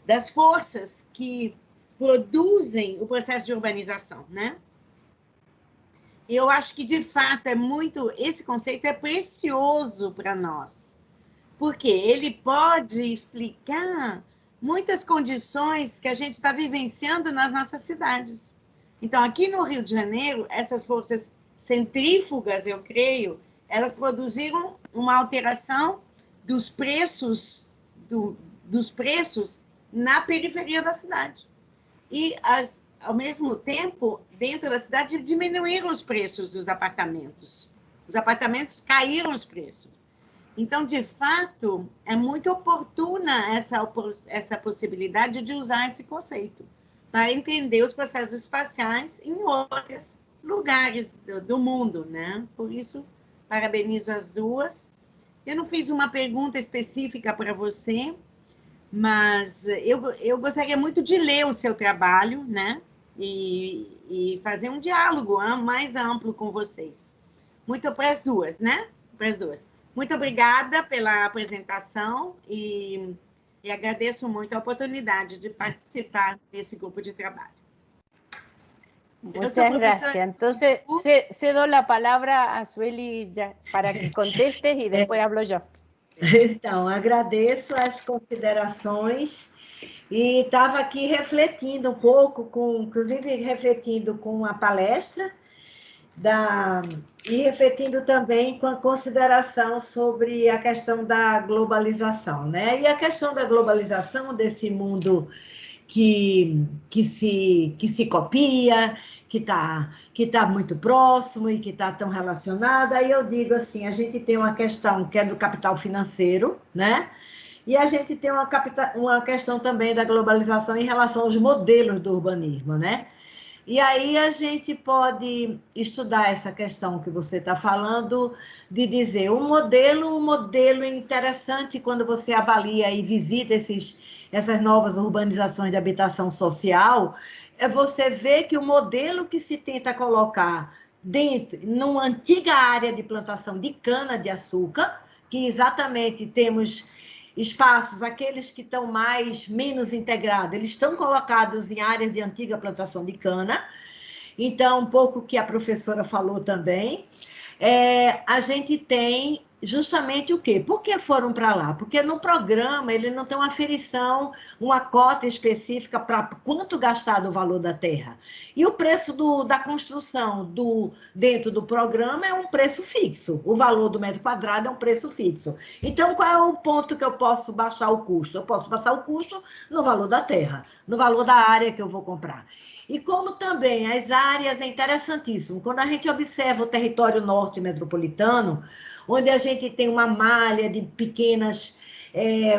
das forças que produzem o processo de urbanização, né? Eu acho que, de fato, esse conceito é precioso para nós, porque ele pode explicar muitas condições que a gente está vivenciando nas nossas cidades. Então, aqui no Rio de Janeiro, essas forças centrífugas, eu creio, elas produziram uma alteração dos preços, dos preços na periferia da cidade. E, ao mesmo tempo, dentro da cidade, diminuíram os preços dos apartamentos. Os apartamentos caíram os preços. Então, de fato, é muito oportuna essa possibilidade de usar esse conceito para entender os processos espaciais em outros lugares do mundo, né? Por isso, parabenizo as duas. Eu não fiz uma pergunta específica para você, mas eu gostaria muito de ler o seu trabalho, né? E fazer um diálogo mais amplo com vocês. Muito para as duas, né? Para as duas. Muito obrigada pela apresentação e agradeço muito a oportunidade de participar desse grupo de trabalho. Muchas gracias. Entonces, cedo la palabra a Sueli para que contestes y después hablo yo. Então, agradeço as considerações e estava aqui refletindo um pouco, inclusive refletindo com a palestra, e refletindo também com a consideração sobre a questão da globalização, né? E a questão da globalização desse mundo que se copia, que tá muito próximo e que está tão relacionado. Aí eu digo assim, a gente tem uma questão que é do capital financeiro, né? E a gente tem uma questão também da globalização em relação aos modelos do urbanismo, né? E aí a gente pode estudar essa questão que você está falando, de dizer, um modelo interessante quando você avalia e visita essas novas urbanizações de habitação social, é você ver que o modelo que se tenta colocar numa antiga área de plantação de cana-de-açúcar, que exatamente temos espaços, aqueles que estão menos integrados, eles estão colocados em áreas de antiga plantação de cana. Então, um pouco que a professora falou também, a gente tem justamente o quê? Por que foram para lá? Porque no programa ele não tem uma aferição, uma cota específica para quanto gastar do valor da terra. E o preço da construção dentro do programa é um preço fixo. O valor do metro quadrado é um preço fixo. Então, qual é o ponto que eu posso baixar o custo? Eu posso baixar o custo no valor da terra, no valor da área que eu vou comprar. E como também as áreas, é interessantíssimo, quando a gente observa o território norte metropolitano, onde a gente tem uma malha de pequenas,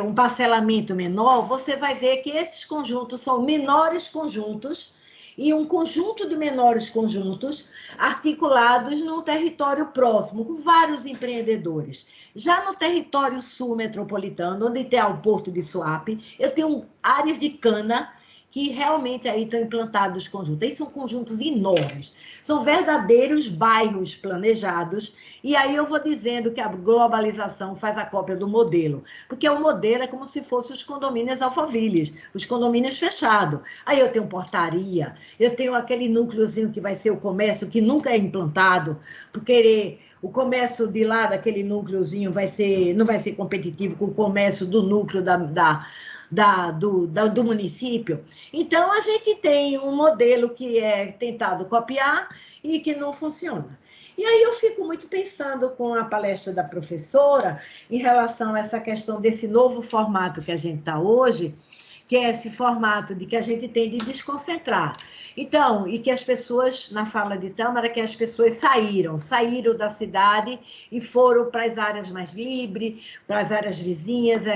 um parcelamento menor, você vai ver que esses conjuntos são menores conjuntos e um conjunto de menores conjuntos articulados num território próximo, com vários empreendedores. Já no território sul metropolitano, onde tem o Porto de Suape, eu tenho áreas de cana que realmente aí estão implantados conjuntos. Aí são conjuntos enormes, são verdadeiros bairros planejados, e aí eu vou dizendo que a globalização faz a cópia do modelo, porque o modelo é como se fosse os condomínios Alphaville, os condomínios fechados. Aí eu tenho portaria, eu tenho aquele núcleozinho que vai ser o comércio, que nunca é implantado, porque o comércio de lá, daquele núcleozinho, não vai ser competitivo com o comércio do núcleo do município. Então, a gente tem um modelo que é tentado copiar e que não funciona. E aí eu fico muito pensando com a palestra da professora em relação a essa questão desse novo formato que a gente está hoje, que é esse formato de que a gente tem de desconcentrar. Então, e que as pessoas, na fala de Tâmara, que as pessoas saíram da cidade e foram para as áreas mais livres, para as áreas vizinhas,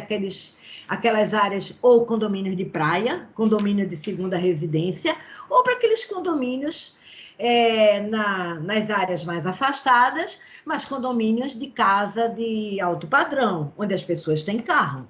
aquelas áreas ou condomínios de praia, condomínio de segunda residência, ou para aqueles condomínios nas áreas mais afastadas, mas condomínios de casa de alto padrão, onde as pessoas têm carro.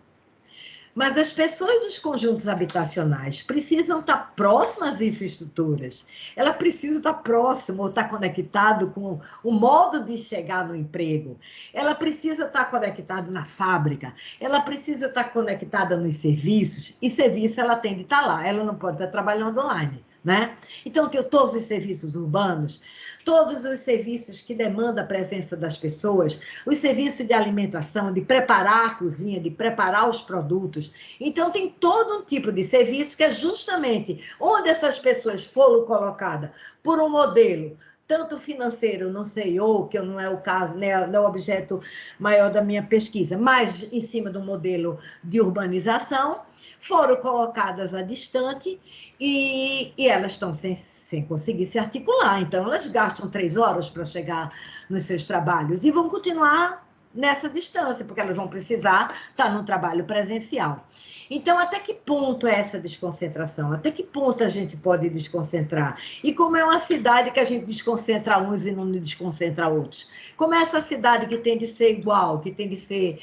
Mas as pessoas dos conjuntos habitacionais precisam estar próximas às infraestruturas. Ela precisa estar próxima ou estar conectado com o modo de chegar no emprego. Ela precisa estar conectada na fábrica. Ela precisa estar conectada nos serviços. E serviço ela tem de estar lá. Ela não pode estar trabalhando online, né? Então, tem todos os serviços urbanos, todos os serviços que demandam a presença das pessoas, os serviços de alimentação, de preparar a cozinha, de preparar os produtos. Então, tem todo um tipo de serviço que é justamente onde essas pessoas foram colocadas por um modelo, tanto financeiro, não sei, ou que não é o caso, né, não é o objeto maior da minha pesquisa, mas em cima do modelo de urbanização, foram colocadas a distante e elas estão sem conseguir se articular. Então, elas gastam 3 horas para chegar nos seus trabalhos e vão continuar nessa distância, porque elas vão precisar estar num trabalho presencial. Então, até que ponto é essa desconcentração? Até que ponto a gente pode desconcentrar? E como é uma cidade que a gente desconcentra uns e não desconcentra outros? Como é essa cidade que tem de ser igual, que tem de ser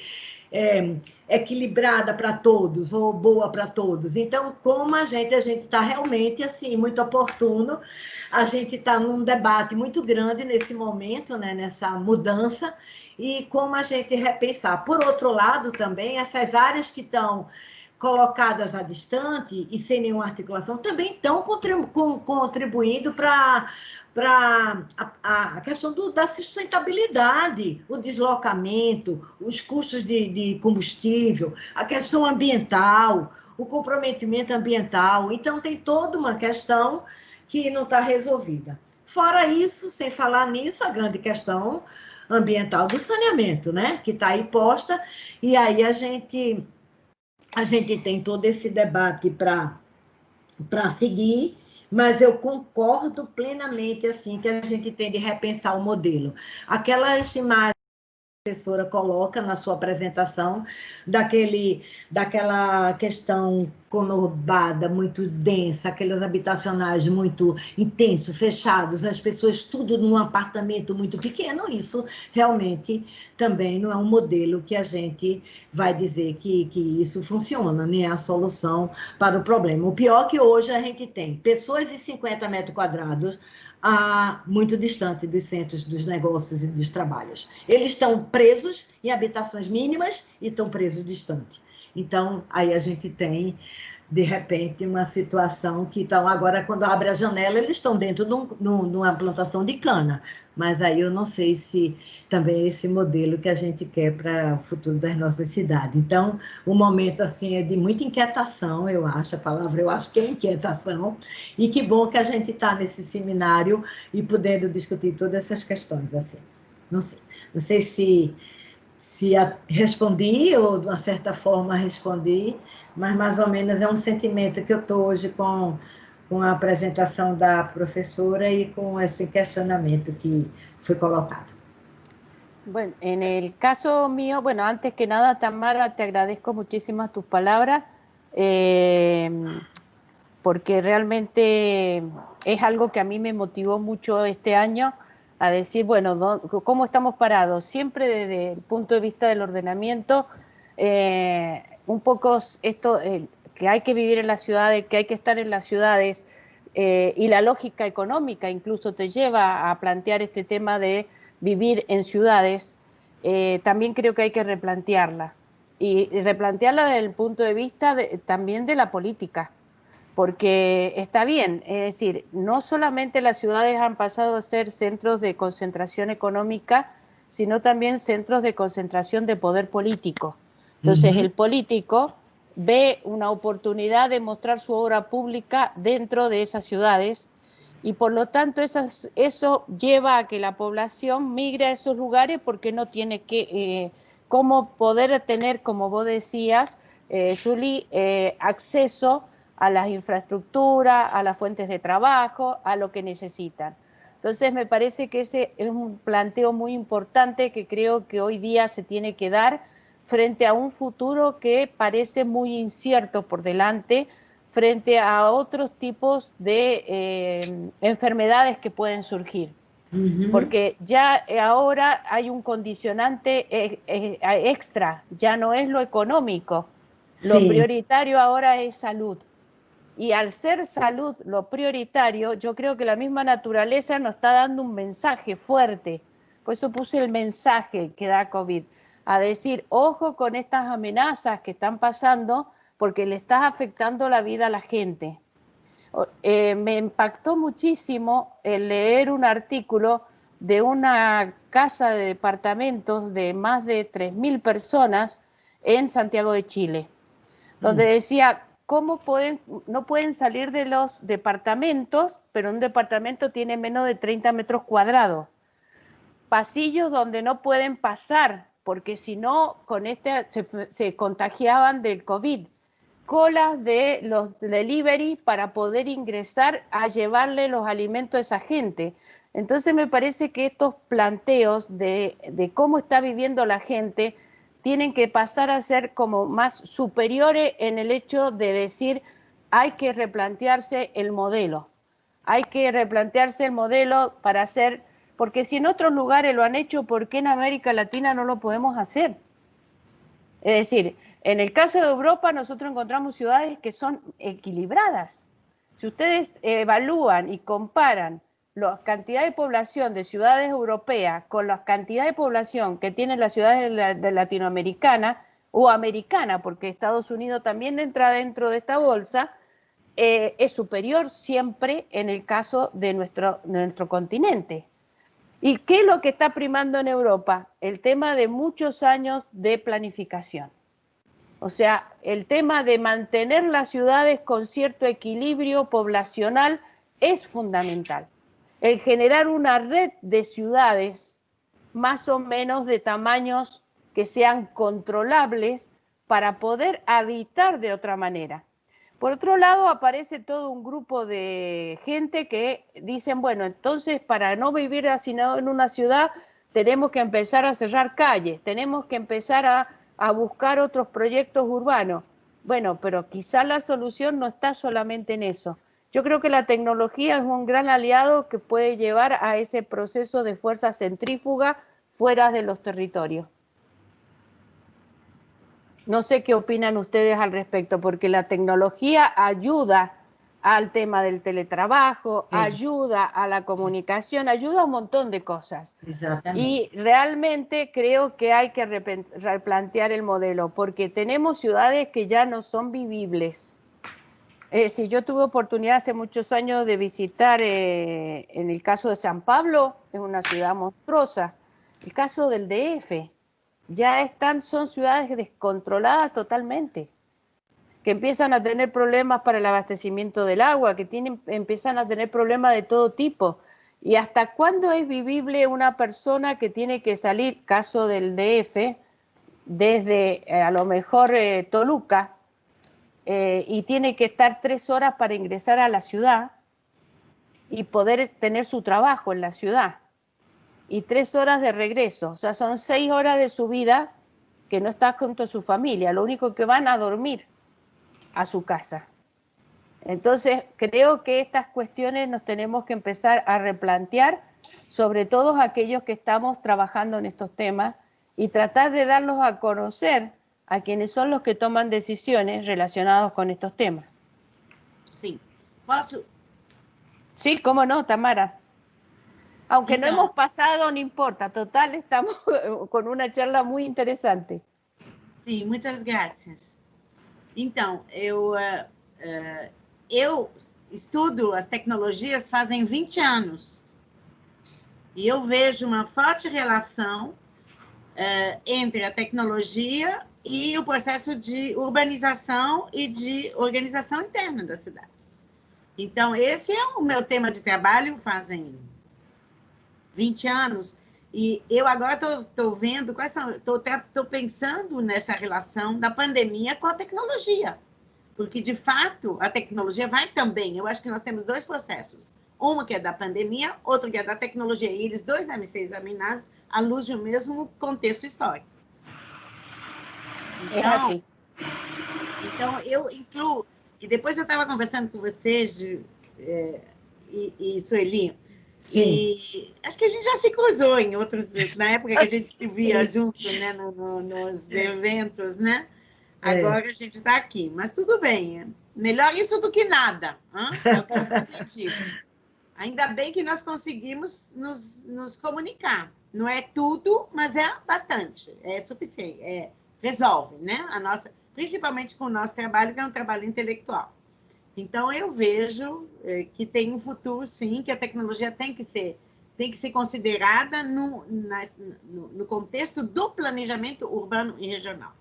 equilibrada para todos, ou boa para todos? Então, como a gente está realmente, assim, muito oportuno, a gente está num debate muito grande nesse momento, né, nessa mudança, e como a gente repensar. Por outro lado, também, essas áreas que estão colocadas a distante e sem nenhuma articulação, também estão contribuindo para a questão da sustentabilidade, o deslocamento, os custos de combustível, a questão ambiental, o comprometimento ambiental. Então, tem toda uma questão que não está resolvida. Fora isso, sem falar nisso, a grande questão ambiental do saneamento, né? Que está aí posta, e aí a gente tem todo esse debate para seguir, mas eu concordo plenamente, assim, que a gente tem de repensar o modelo. Aquelas imagens que a professora coloca na sua apresentação, daquela questão conurbada, muito densa, aqueles habitacionais muito intensos, fechados, as pessoas tudo num apartamento muito pequeno, isso realmente também não é um modelo que a gente vai dizer que isso funciona, nem é a solução para o problema. O pior é que hoje a gente tem pessoas de 50 metros quadrados muito distante dos centros dos negócios e dos trabalhos. Eles estão presos em habitações mínimas e estão presos distante. Então, aí a gente tem, de repente, uma situação que estão agora, quando abre a janela, eles estão dentro de uma plantação de cana. Mas aí eu não sei se também é esse modelo que a gente quer para o futuro das nossas cidades. Então, o momento, assim, é de muita inquietação, eu acho, a palavra eu acho que é inquietação, e que bom que a gente está nesse seminário e podendo discutir todas essas questões, assim. Não sei se respondi, ou de uma certa forma respondi, mas mais ou menos é um sentimento que eu estou hoje com a apresentação da profesora y con ese cuestionamiento que fue colocado. Bueno, en el caso mío, bueno, antes que nada, Tamara, te agradezco muchísimas tus palabras, porque realmente es algo que a mí me motivó mucho este año a decir, bueno, ¿cómo estamos parados? Siempre desde el punto de vista del ordenamiento, un poco esto, que hay que vivir en las ciudades, que hay que estar en las ciudades, y la lógica económica incluso te lleva a plantear este tema de vivir en ciudades, también creo que hay que replantearla. Y replantearla desde el punto de vista también de la política, porque está bien, es decir, no solamente las ciudades han pasado a ser centros de concentración económica, sino también centros de concentración de poder político. Entonces, el político ve una oportunidad de mostrar su obra pública dentro de esas ciudades y por lo tanto eso lleva a que la población migre a esos lugares porque no tiene cómo poder tener, como vos decías, Julie, acceso a las infraestructuras, a las fuentes de trabajo, a lo que necesitan. Entonces me parece que ese es un planteo muy importante que creo que hoy día se tiene que dar frente a un futuro que parece muy incierto por delante, frente a otros tipos de enfermedades que pueden surgir. Porque ya ahora hay un condicionante extra, ya no es lo económico. Lo prioritario ahora es salud. Y al ser salud lo prioritario, yo creo que la misma naturaleza nos está dando un mensaje fuerte. Por eso puse el mensaje que da COVID, a decir, ojo con estas amenazas que están pasando porque le estás afectando la vida a la gente. Me impactó muchísimo el leer un artículo de una casa de departamentos de más de 3.000 personas en Santiago de Chile, donde decía, ¿cómo no pueden salir de los departamentos? Pero un departamento tiene menos de 30 metros cuadrados. Pasillos donde no pueden pasar, porque si no, con se contagiaban del COVID. Colas de los delivery para poder ingresar a llevarle los alimentos a esa gente. Entonces me parece que estos planteos de cómo está viviendo la gente tienen que pasar a ser como más superiores en el hecho de decir hay que replantearse el modelo. Hay que replantearse el modelo para hacer, porque si en otros lugares lo han hecho, ¿por qué en América Latina no lo podemos hacer? Es decir, en el caso de Europa nosotros encontramos ciudades que son equilibradas. Si ustedes evalúan y comparan la cantidad de población de ciudades europeas con la cantidad de población que tienen las ciudades de latinoamericanas o americana, porque Estados Unidos también entra dentro de esta bolsa, es superior siempre en el caso de nuestro continente. ¿Y qué es lo que está primando en Europa? El tema de muchos años de planificación. O sea, el tema de mantener las ciudades con cierto equilibrio poblacional es fundamental. El generar una red de ciudades más o menos de tamaños que sean controlables para poder habitar de otra manera. Por otro lado, aparece todo un grupo de gente que dicen, bueno, entonces para no vivir hacinado en una ciudad tenemos que empezar a cerrar calles, tenemos que empezar a buscar otros proyectos urbanos. Bueno, pero quizás la solución no está solamente en eso. Yo creo que la tecnología es un gran aliado que puede llevar a ese proceso de fuerza centrífuga fuera de los territorios. No sé qué opinan ustedes al respecto, porque la tecnología ayuda al tema del teletrabajo, ayuda a la comunicación, ayuda a un montón de cosas. Exactamente. Y realmente creo que hay que replantear el modelo, porque tenemos ciudades que ya no son vivibles. Si yo tuve oportunidad hace muchos años de visitar, en el caso de San Pablo, es una ciudad monstruosa, el caso del DF, ya son ciudades descontroladas totalmente, que empiezan a tener problemas para el abastecimiento del agua, que empiezan a tener problemas de todo tipo. ¿Y hasta cuándo es vivible una persona que tiene que salir, caso del DF, desde a lo mejor Toluca, y tiene que estar 3 horas para ingresar a la ciudad y poder tener su trabajo en la ciudad? Y 3 horas de regreso, o sea, son 6 horas de su vida que no está junto a su familia, lo único que van a dormir a su casa. Entonces, creo que estas cuestiones nos tenemos que empezar a replantear, sobre todo aquellos que estamos trabajando en estos temas, y tratar de darlos a conocer a quienes son los que toman decisiones relacionadas con estos temas. Sí. ¿Posso? Sí, cómo no, Tamara. Aunque no hemos pasado, no importa. Total, estamos con uma charla muito interessante. Sim, muitas graças. Então, eu estudo as tecnologias fazem 20 anos. E eu vejo uma forte relação entre a tecnologia e o processo de urbanização e de organização interna das cidades. Então, esse é o meu tema de trabalho fazem 20 anos, e eu agora estou vendo, estou pensando nessa relação da pandemia com a tecnologia, porque, de fato, a tecnologia vai também, eu acho que nós temos 2 processos, uma que é da pandemia, outro que é da tecnologia, e eles 2 devem ser examinados à luz de um mesmo contexto histórico. Então, É assim. Então, eu incluo E depois eu estava conversando com você, e Sueli, Sim. e acho que a gente já se cruzou em outros, na época que a gente se via junto, né, nos eventos, né? Agora a gente está aqui, mas tudo bem, melhor isso do que nada, é o que eu sempre digo. Ainda bem que nós conseguimos nos comunicar. Não é tudo, mas é bastante, é suficiente, resolve, né? Principalmente com o nosso trabalho, que é um trabalho intelectual. Então, eu vejo que tem um futuro, sim, que a tecnologia tem que ser considerada no contexto do planejamento urbano e regional.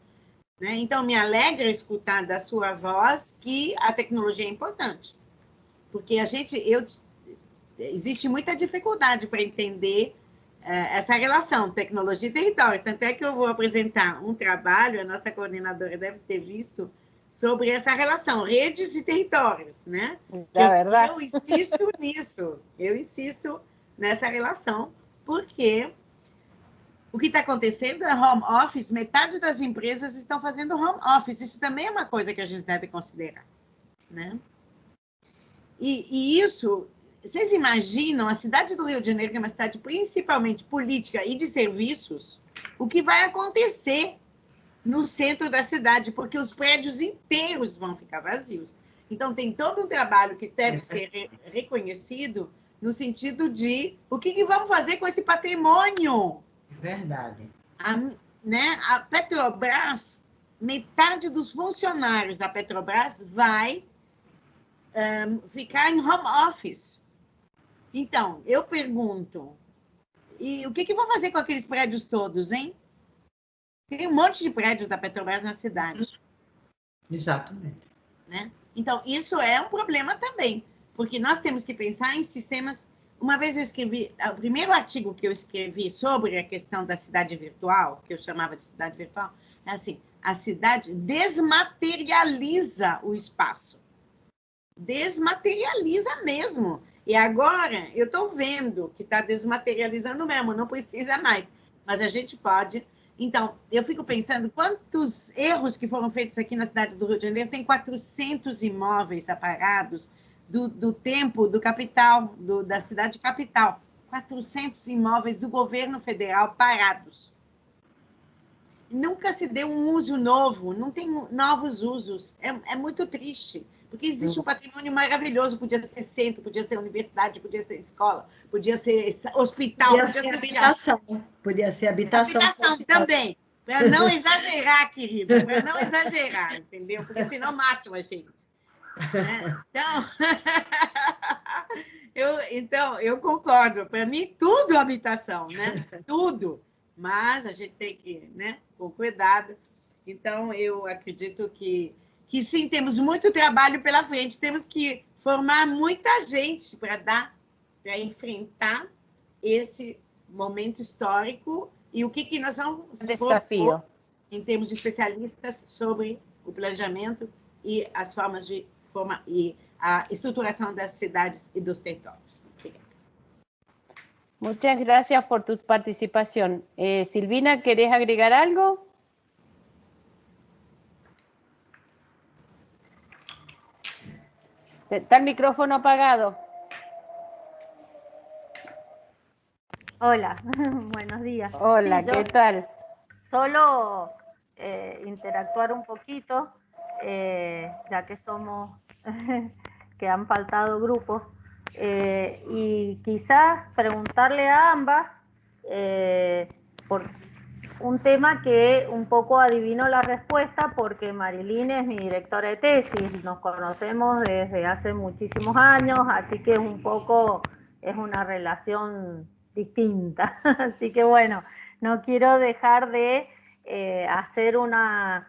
Né? Então, me alegra escutar da sua voz que a tecnologia é importante, porque existe muita dificuldade para entender essa relação tecnologia e território. Tanto é que eu vou apresentar um trabalho, a nossa coordenadora deve ter visto, sobre essa relação, redes e territórios, né? Eu insisto nisso, eu insisto nessa relação, porque o que está acontecendo é home office, metade das empresas estão fazendo home office, isso também é uma coisa que a gente deve considerar, né? E isso, vocês imaginam, a cidade do Rio de Janeiro, que é uma cidade principalmente política e de serviços, o que vai acontecer no centro da cidade, porque os prédios inteiros vão ficar vazios. Então, tem todo um trabalho que deve ser reconhecido no sentido de o que vamos fazer com esse patrimônio. Verdade. A Petrobras, metade dos funcionários da Petrobras vai ficar em home office. Então, eu pergunto, e o que vão fazer com aqueles prédios todos, hein? Tem um monte de prédios da Petrobras na cidade. Exatamente. Né? Então, isso é um problema também, porque nós temos que pensar em sistemas... Uma vez eu escrevi, o primeiro artigo que eu escrevi sobre a questão da cidade virtual, que eu chamava de cidade virtual, é assim, a cidade desmaterializa o espaço. Desmaterializa mesmo. E agora, eu estou vendo que está desmaterializando mesmo, não precisa mais. Mas a gente pode... Então, eu fico pensando quantos erros que foram feitos aqui na cidade do Rio de Janeiro. Tem 400 imóveis apagados do tempo do capital, da cidade capital. 400 imóveis do governo federal parados. Nunca se deu um uso novo, não tem novos usos. É muito triste, porque existe um patrimônio maravilhoso. Podia ser centro, podia ser universidade, podia ser escola, podia ser hospital, podia ser habitação. Podia ser habitação. Habitação também, para não exagerar, querida, para não exagerar, entendeu? Porque senão matam a gente. Né? Então, eu concordo. Para mim, tudo é habitação, né? Tudo. Mas a gente tem que, né, com cuidado. Então, eu acredito que sim, temos muito trabalho pela frente. Temos que formar muita gente para enfrentar esse momento histórico e o que nós vamos desafio em termos de especialistas sobre o planejamento e as formas de e a estruturação das cidades e dos territórios. Obrigada. Muchas gracias por tu participación. Silvina, ¿querés agregar algo? Está el micrófono apagado. Hola, buenos días. Hola, sí, ¿qué tal? Solo interactuar un poquito, ya que somos, que han faltado grupos, y quizás preguntarle a ambas por un tema que un poco adivino la respuesta, porque Marilyn es mi directora de tesis, nos conocemos desde hace muchísimos años, así que un poco es una relación distinta. Así que bueno, no quiero dejar de hacer una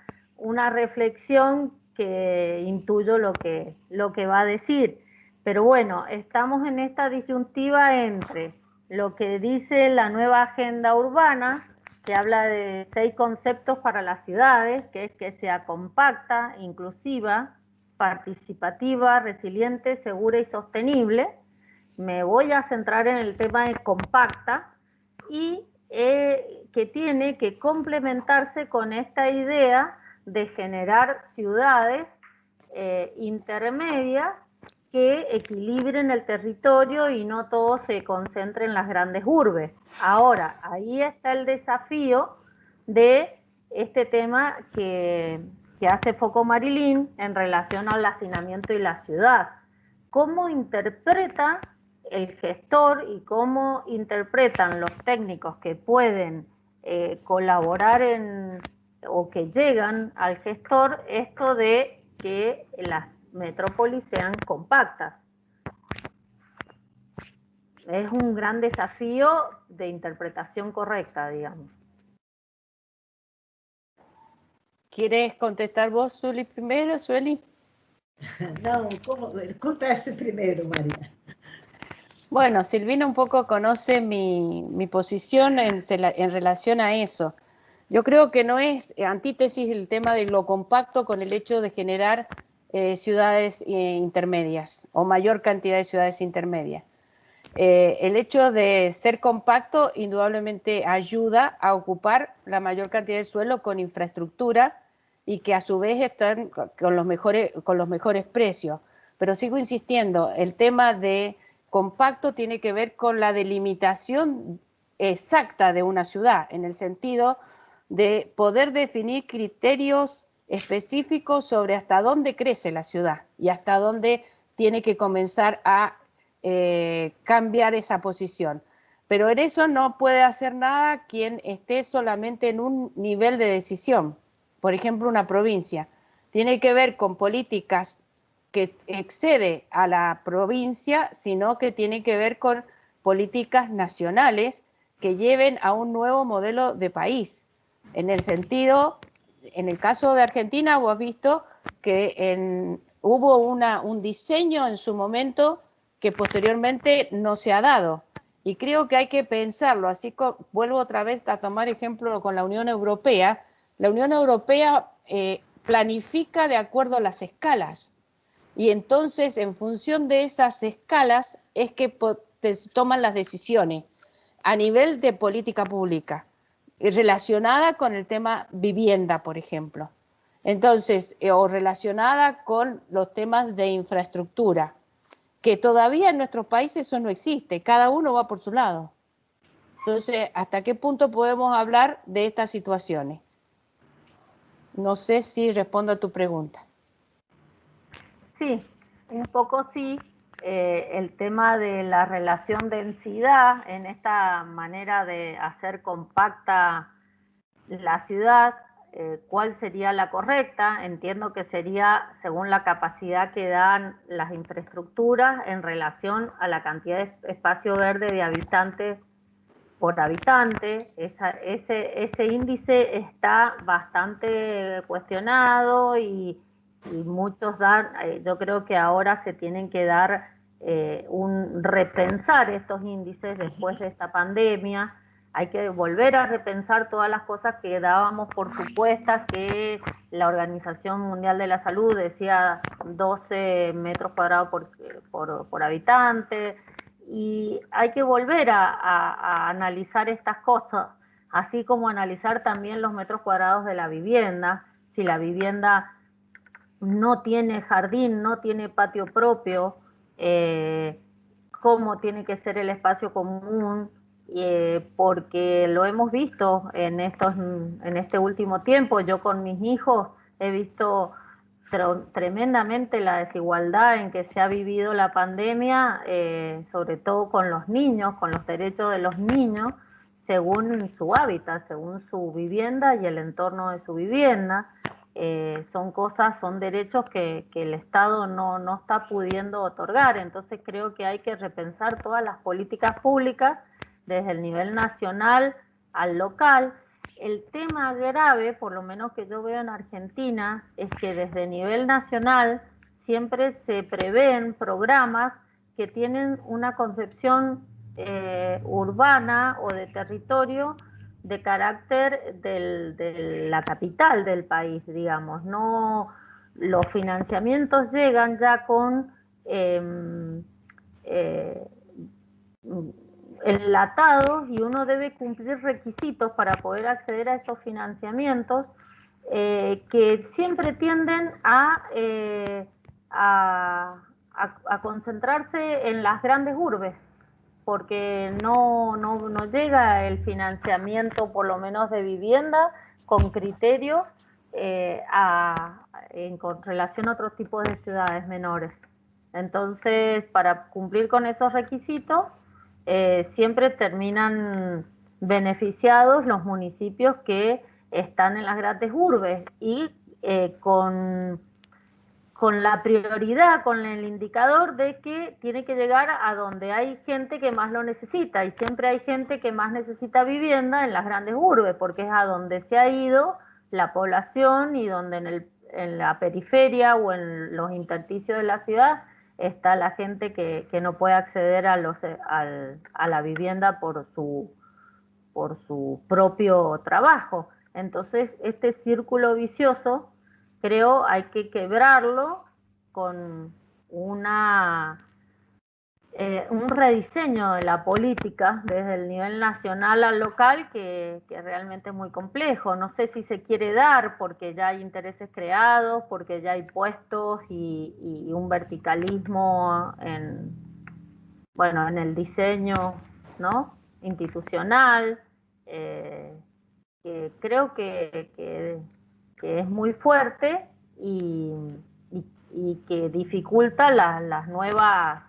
reflexión que intuyo lo que va a decir. Pero bueno, estamos en esta disyuntiva entre lo que dice la nueva agenda urbana, que habla de 6 conceptos para las ciudades, que es que sea compacta, inclusiva, participativa, resiliente, segura y sostenible. Me voy a centrar en el tema de compacta y que tiene que complementarse con esta idea de generar ciudades intermedias que equilibren el territorio y no todo se concentre en las grandes urbes. Ahora, ahí está el desafío de este tema que hace foco Marilyn en relación al hacinamiento y la ciudad. ¿Cómo interpreta el gestor y cómo interpretan los técnicos que pueden colaborar o que llegan al gestor esto de que las metrópolis sean compactas? Es un gran desafío de interpretación correcta, digamos. ¿Quieres contestar vos, Sueli, primero, Sueli? No, conteste primero, María. Bueno, Silvina un poco conoce mi posición en relación a eso. Yo creo que no es antítesis el tema de lo compacto con el hecho de generar ciudades intermedias o mayor cantidad de ciudades intermedias. El hecho de ser compacto indudablemente ayuda a ocupar la mayor cantidad de suelo con infraestructura y que a su vez están con los mejores precios. Pero sigo insistiendo, el tema de compacto tiene que ver con la delimitación exacta de una ciudad, en el sentido de poder definir criterios específicos sobre hasta dónde crece la ciudad y hasta dónde tiene que comenzar a cambiar esa posición. Pero en eso no puede hacer nada quien esté solamente en un nivel de decisión. Por ejemplo, una provincia. Tiene que ver con políticas que excede a la provincia, sino que tiene que ver con políticas nacionales que lleven a un nuevo modelo de país. En el sentido, en el caso de Argentina, vos has visto que hubo un diseño en su momento que posteriormente no se ha dado. Y creo que hay que pensarlo, así que vuelvo otra vez a tomar ejemplo con la Unión Europea. La Unión Europea planifica de acuerdo a las escalas. Y entonces, en función de esas escalas, es que toman las decisiones a nivel de política pública, relacionada con el tema vivienda, por ejemplo. Entonces, o relacionada con los temas de infraestructura, que todavía en nuestros países eso no existe, cada uno va por su lado. Entonces, ¿hasta qué punto podemos hablar de estas situaciones? No sé si respondo a tu pregunta. Sí, un poco sí. El tema de la relación densidad en esta manera de hacer compacta la ciudad, ¿cuál sería la correcta? Entiendo que sería según la capacidad que dan las infraestructuras en relación a la cantidad de espacio verde de habitantes por habitante. Ese índice está bastante cuestionado y muchos yo creo que ahora se tienen que dar repensar estos índices después de esta pandemia. Hay que volver a repensar todas las cosas que dábamos por supuestas, que la Organización Mundial de la Salud decía 12 metros cuadrados por habitante, y hay que volver a analizar estas cosas, así como analizar también los metros cuadrados de la vivienda. Si la vivienda no tiene jardín, no tiene patio propio, cómo tiene que ser el espacio común, porque lo hemos visto en este último tiempo. Yo con mis hijos he visto tremendamente la desigualdad en que se ha vivido la pandemia, sobre todo con los niños, con los derechos de los niños, según su hábitat, según su vivienda y el entorno de su vivienda. Son derechos que el Estado no está pudiendo otorgar. Entonces creo que hay que repensar todas las políticas públicas desde el nivel nacional al local. El tema grave, por lo menos que yo veo en Argentina, es que desde el nivel nacional siempre se prevén programas que tienen una concepción urbana o de territorio de carácter de la capital del país, digamos. No, los financiamientos llegan ya con enlatados, y uno debe cumplir requisitos para poder acceder a esos financiamientos, que siempre tienden a concentrarse en las grandes urbes, porque no llega el financiamiento, por lo menos de vivienda, con criterio con relación a otros tipos de ciudades menores. Entonces, para cumplir con esos requisitos, siempre terminan beneficiados los municipios que están en las grandes urbes y con la prioridad, con el indicador de que tiene que llegar a donde hay gente que más lo necesita, y siempre hay gente que más necesita vivienda en las grandes urbes, porque es a donde se ha ido la población y donde en la periferia o en los intersticios de la ciudad está la gente que no puede acceder a la vivienda por su propio trabajo. Entonces, este círculo vicioso, creo, hay que quebrarlo con un rediseño de la política desde el nivel nacional al local que realmente es muy complejo. No sé si se quiere dar porque ya hay intereses creados, porque ya hay puestos y un verticalismo en el diseño, ¿no?, institucional, que creo que es muy fuerte y que dificulta las nuevas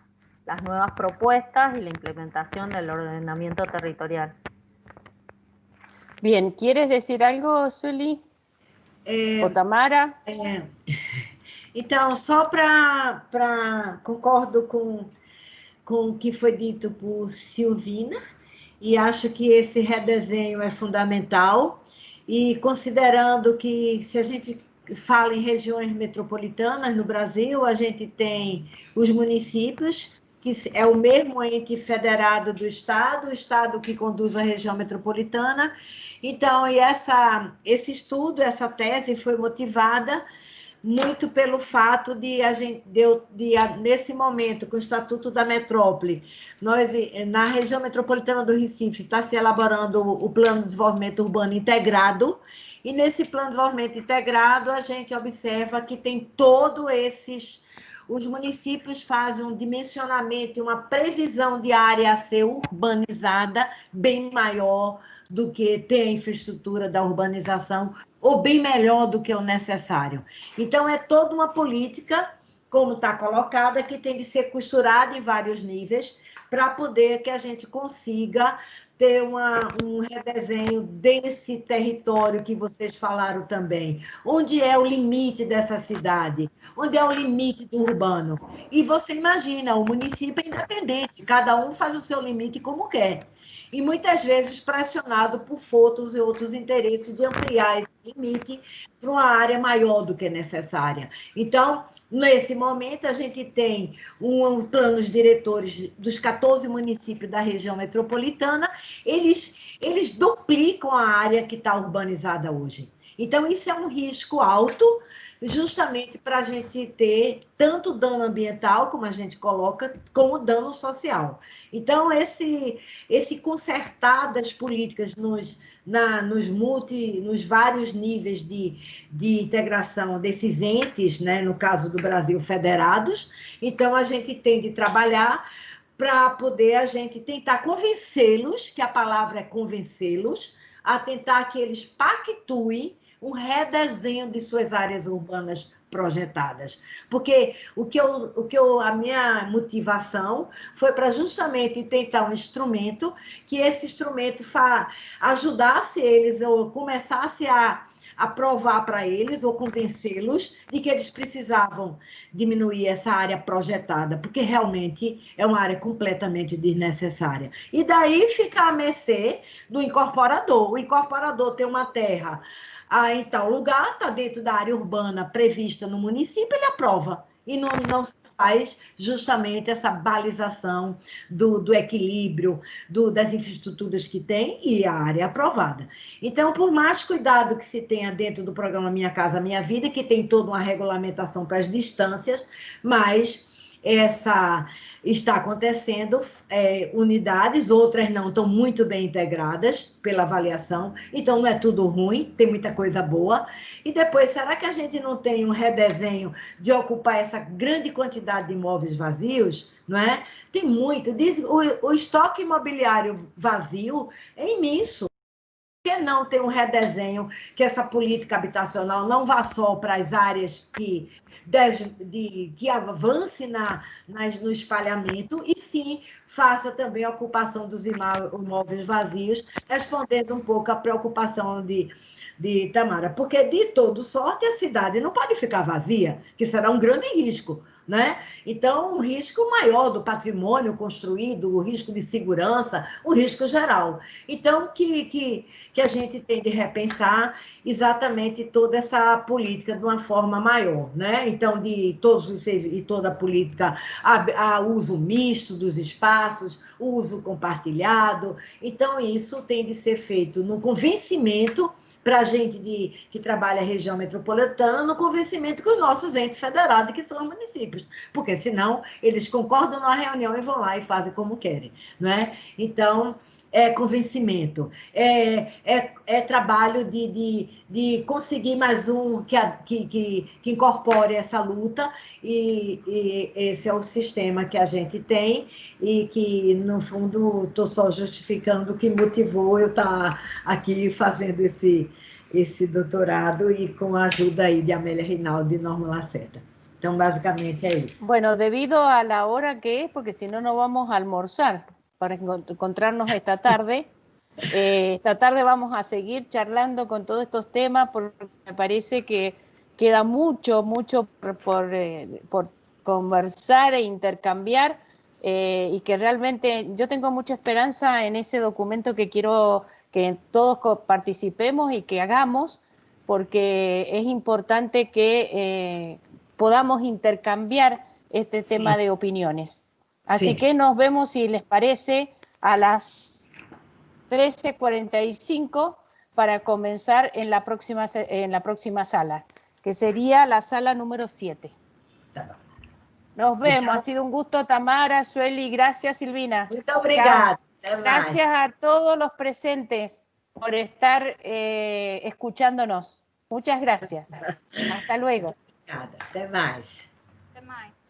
propuestas y la implementación del ordenamiento territorial. Bien, ¿quieres decir algo, Sueli? Ou Tamara? Então, só concordo com o que foi dito por Silvina, e acho que esse redesenho é fundamental, e considerando que se a gente fala em regiões metropolitanas no Brasil, a gente tem os municípios, que é o mesmo ente federado do Estado, o Estado que conduz a região metropolitana. Então, esse estudo, essa tese foi motivada muito pelo fato de nesse momento, com o Estatuto da Metrópole, nós, na região metropolitana do Recife, está se elaborando o Plano de Desenvolvimento Urbano Integrado, e nesse Plano de Desenvolvimento Integrado, a gente observa que tem todos esses... Os municípios fazem um dimensionamento e uma previsão de área a ser urbanizada bem maior do que ter a infraestrutura da urbanização, ou bem melhor do que o necessário. Então, é toda uma política, como está colocada, que tem de ser costurada em vários níveis, para poder que a gente consiga ter um redesenho desse território que vocês falaram também. Onde é o limite dessa cidade? Onde é o limite do urbano? E você imagina, o município é independente, cada um faz o seu limite como quer. E muitas vezes pressionado por outros e outros interesses de ampliar esse limite para uma área maior do que necessária. Então, nesse momento, a gente tem planos diretores dos 14 municípios da região metropolitana, eles duplicam a área que está urbanizada hoje. Então, isso é um risco alto, justamente para a gente ter tanto dano ambiental, como a gente coloca, como dano social. Então, esse consertar das políticas nos vários níveis de integração desses entes, né, no caso do Brasil, federados, então a gente tem de trabalhar para poder a gente tentar convencê-los, que a palavra é convencê-los, a tentar que eles pactuem um redesenho de suas áreas urbanas projetadas. Porque a minha motivação foi para justamente tentar um instrumento, que esse instrumento ajudasse eles ou começasse a provar para eles ou convencê-los de que eles precisavam diminuir essa área projetada, porque realmente é uma área completamente desnecessária. E daí ficar à mercê do incorporador. O incorporador tem uma terra em tal lugar, está dentro da área urbana prevista no município, ele aprova. E não se faz justamente essa balização do equilíbrio das infraestruturas que tem e a área aprovada. Então, por mais cuidado que se tenha dentro do programa Minha Casa Minha Vida, que tem toda uma regulamentação para as distâncias, mas está acontecendo, unidades, outras não estão muito bem integradas pela avaliação, então não é tudo ruim, tem muita coisa boa. E depois, será que a gente não tem um redesenho de ocupar essa grande quantidade de imóveis vazios? Não é? Tem muito. O estoque imobiliário vazio é imenso. Por que não ter um redesenho que essa política habitacional não vá só para as áreas que avance no espalhamento, e sim faça também a ocupação dos imóveis vazios, respondendo um pouco à preocupação de Tamara, porque de toda sorte a cidade não pode ficar vazia, que será um grande risco, né? Então, um risco maior do patrimônio construído, o risco de segurança, o risco geral. Então, que a gente tem de repensar exatamente toda essa política de uma forma maior, né? Então, toda a política, a uso misto dos espaços, o uso compartilhado. Então, isso tem de ser feito no convencimento para a gente que trabalha a região metropolitana, no convencimento com os nossos entes federados, que são os municípios, porque senão eles concordam numa reunião e vão lá e fazem como querem, não é? Então, é convencimento, é trabalho de conseguir mais um que incorpore essa luta, e esse é o sistema que a gente tem, e que, no fundo, estou só justificando o que motivou eu estar aqui fazendo esse doutorado, e com a ajuda aí de Amélia Reinaldo e Norma Lacerda. Então, basicamente é isso. Bueno, debido a la hora que es, porque si no, no vamos a almorzar para encontrarnos esta tarde. Esta tarde vamos a seguir charlando con todos estos temas, porque me parece que queda mucho por conversar e intercambiar, y que realmente yo tengo mucha esperanza en ese documento que quiero que todos participemos y que hagamos, porque es importante que podamos intercambiar este tema de opiniones. Así que nos vemos, si les parece, a las 13:45 para comenzar en la próxima sala, que sería la sala número 7. Nos vemos. Ha sido un gusto, Tamara, Sueli. Gracias, Silvina. Muito obrigada. Gracias a todos los presentes por estar escuchándonos. Muchas gracias. Hasta luego. Obrigada. Até mais. Até mais.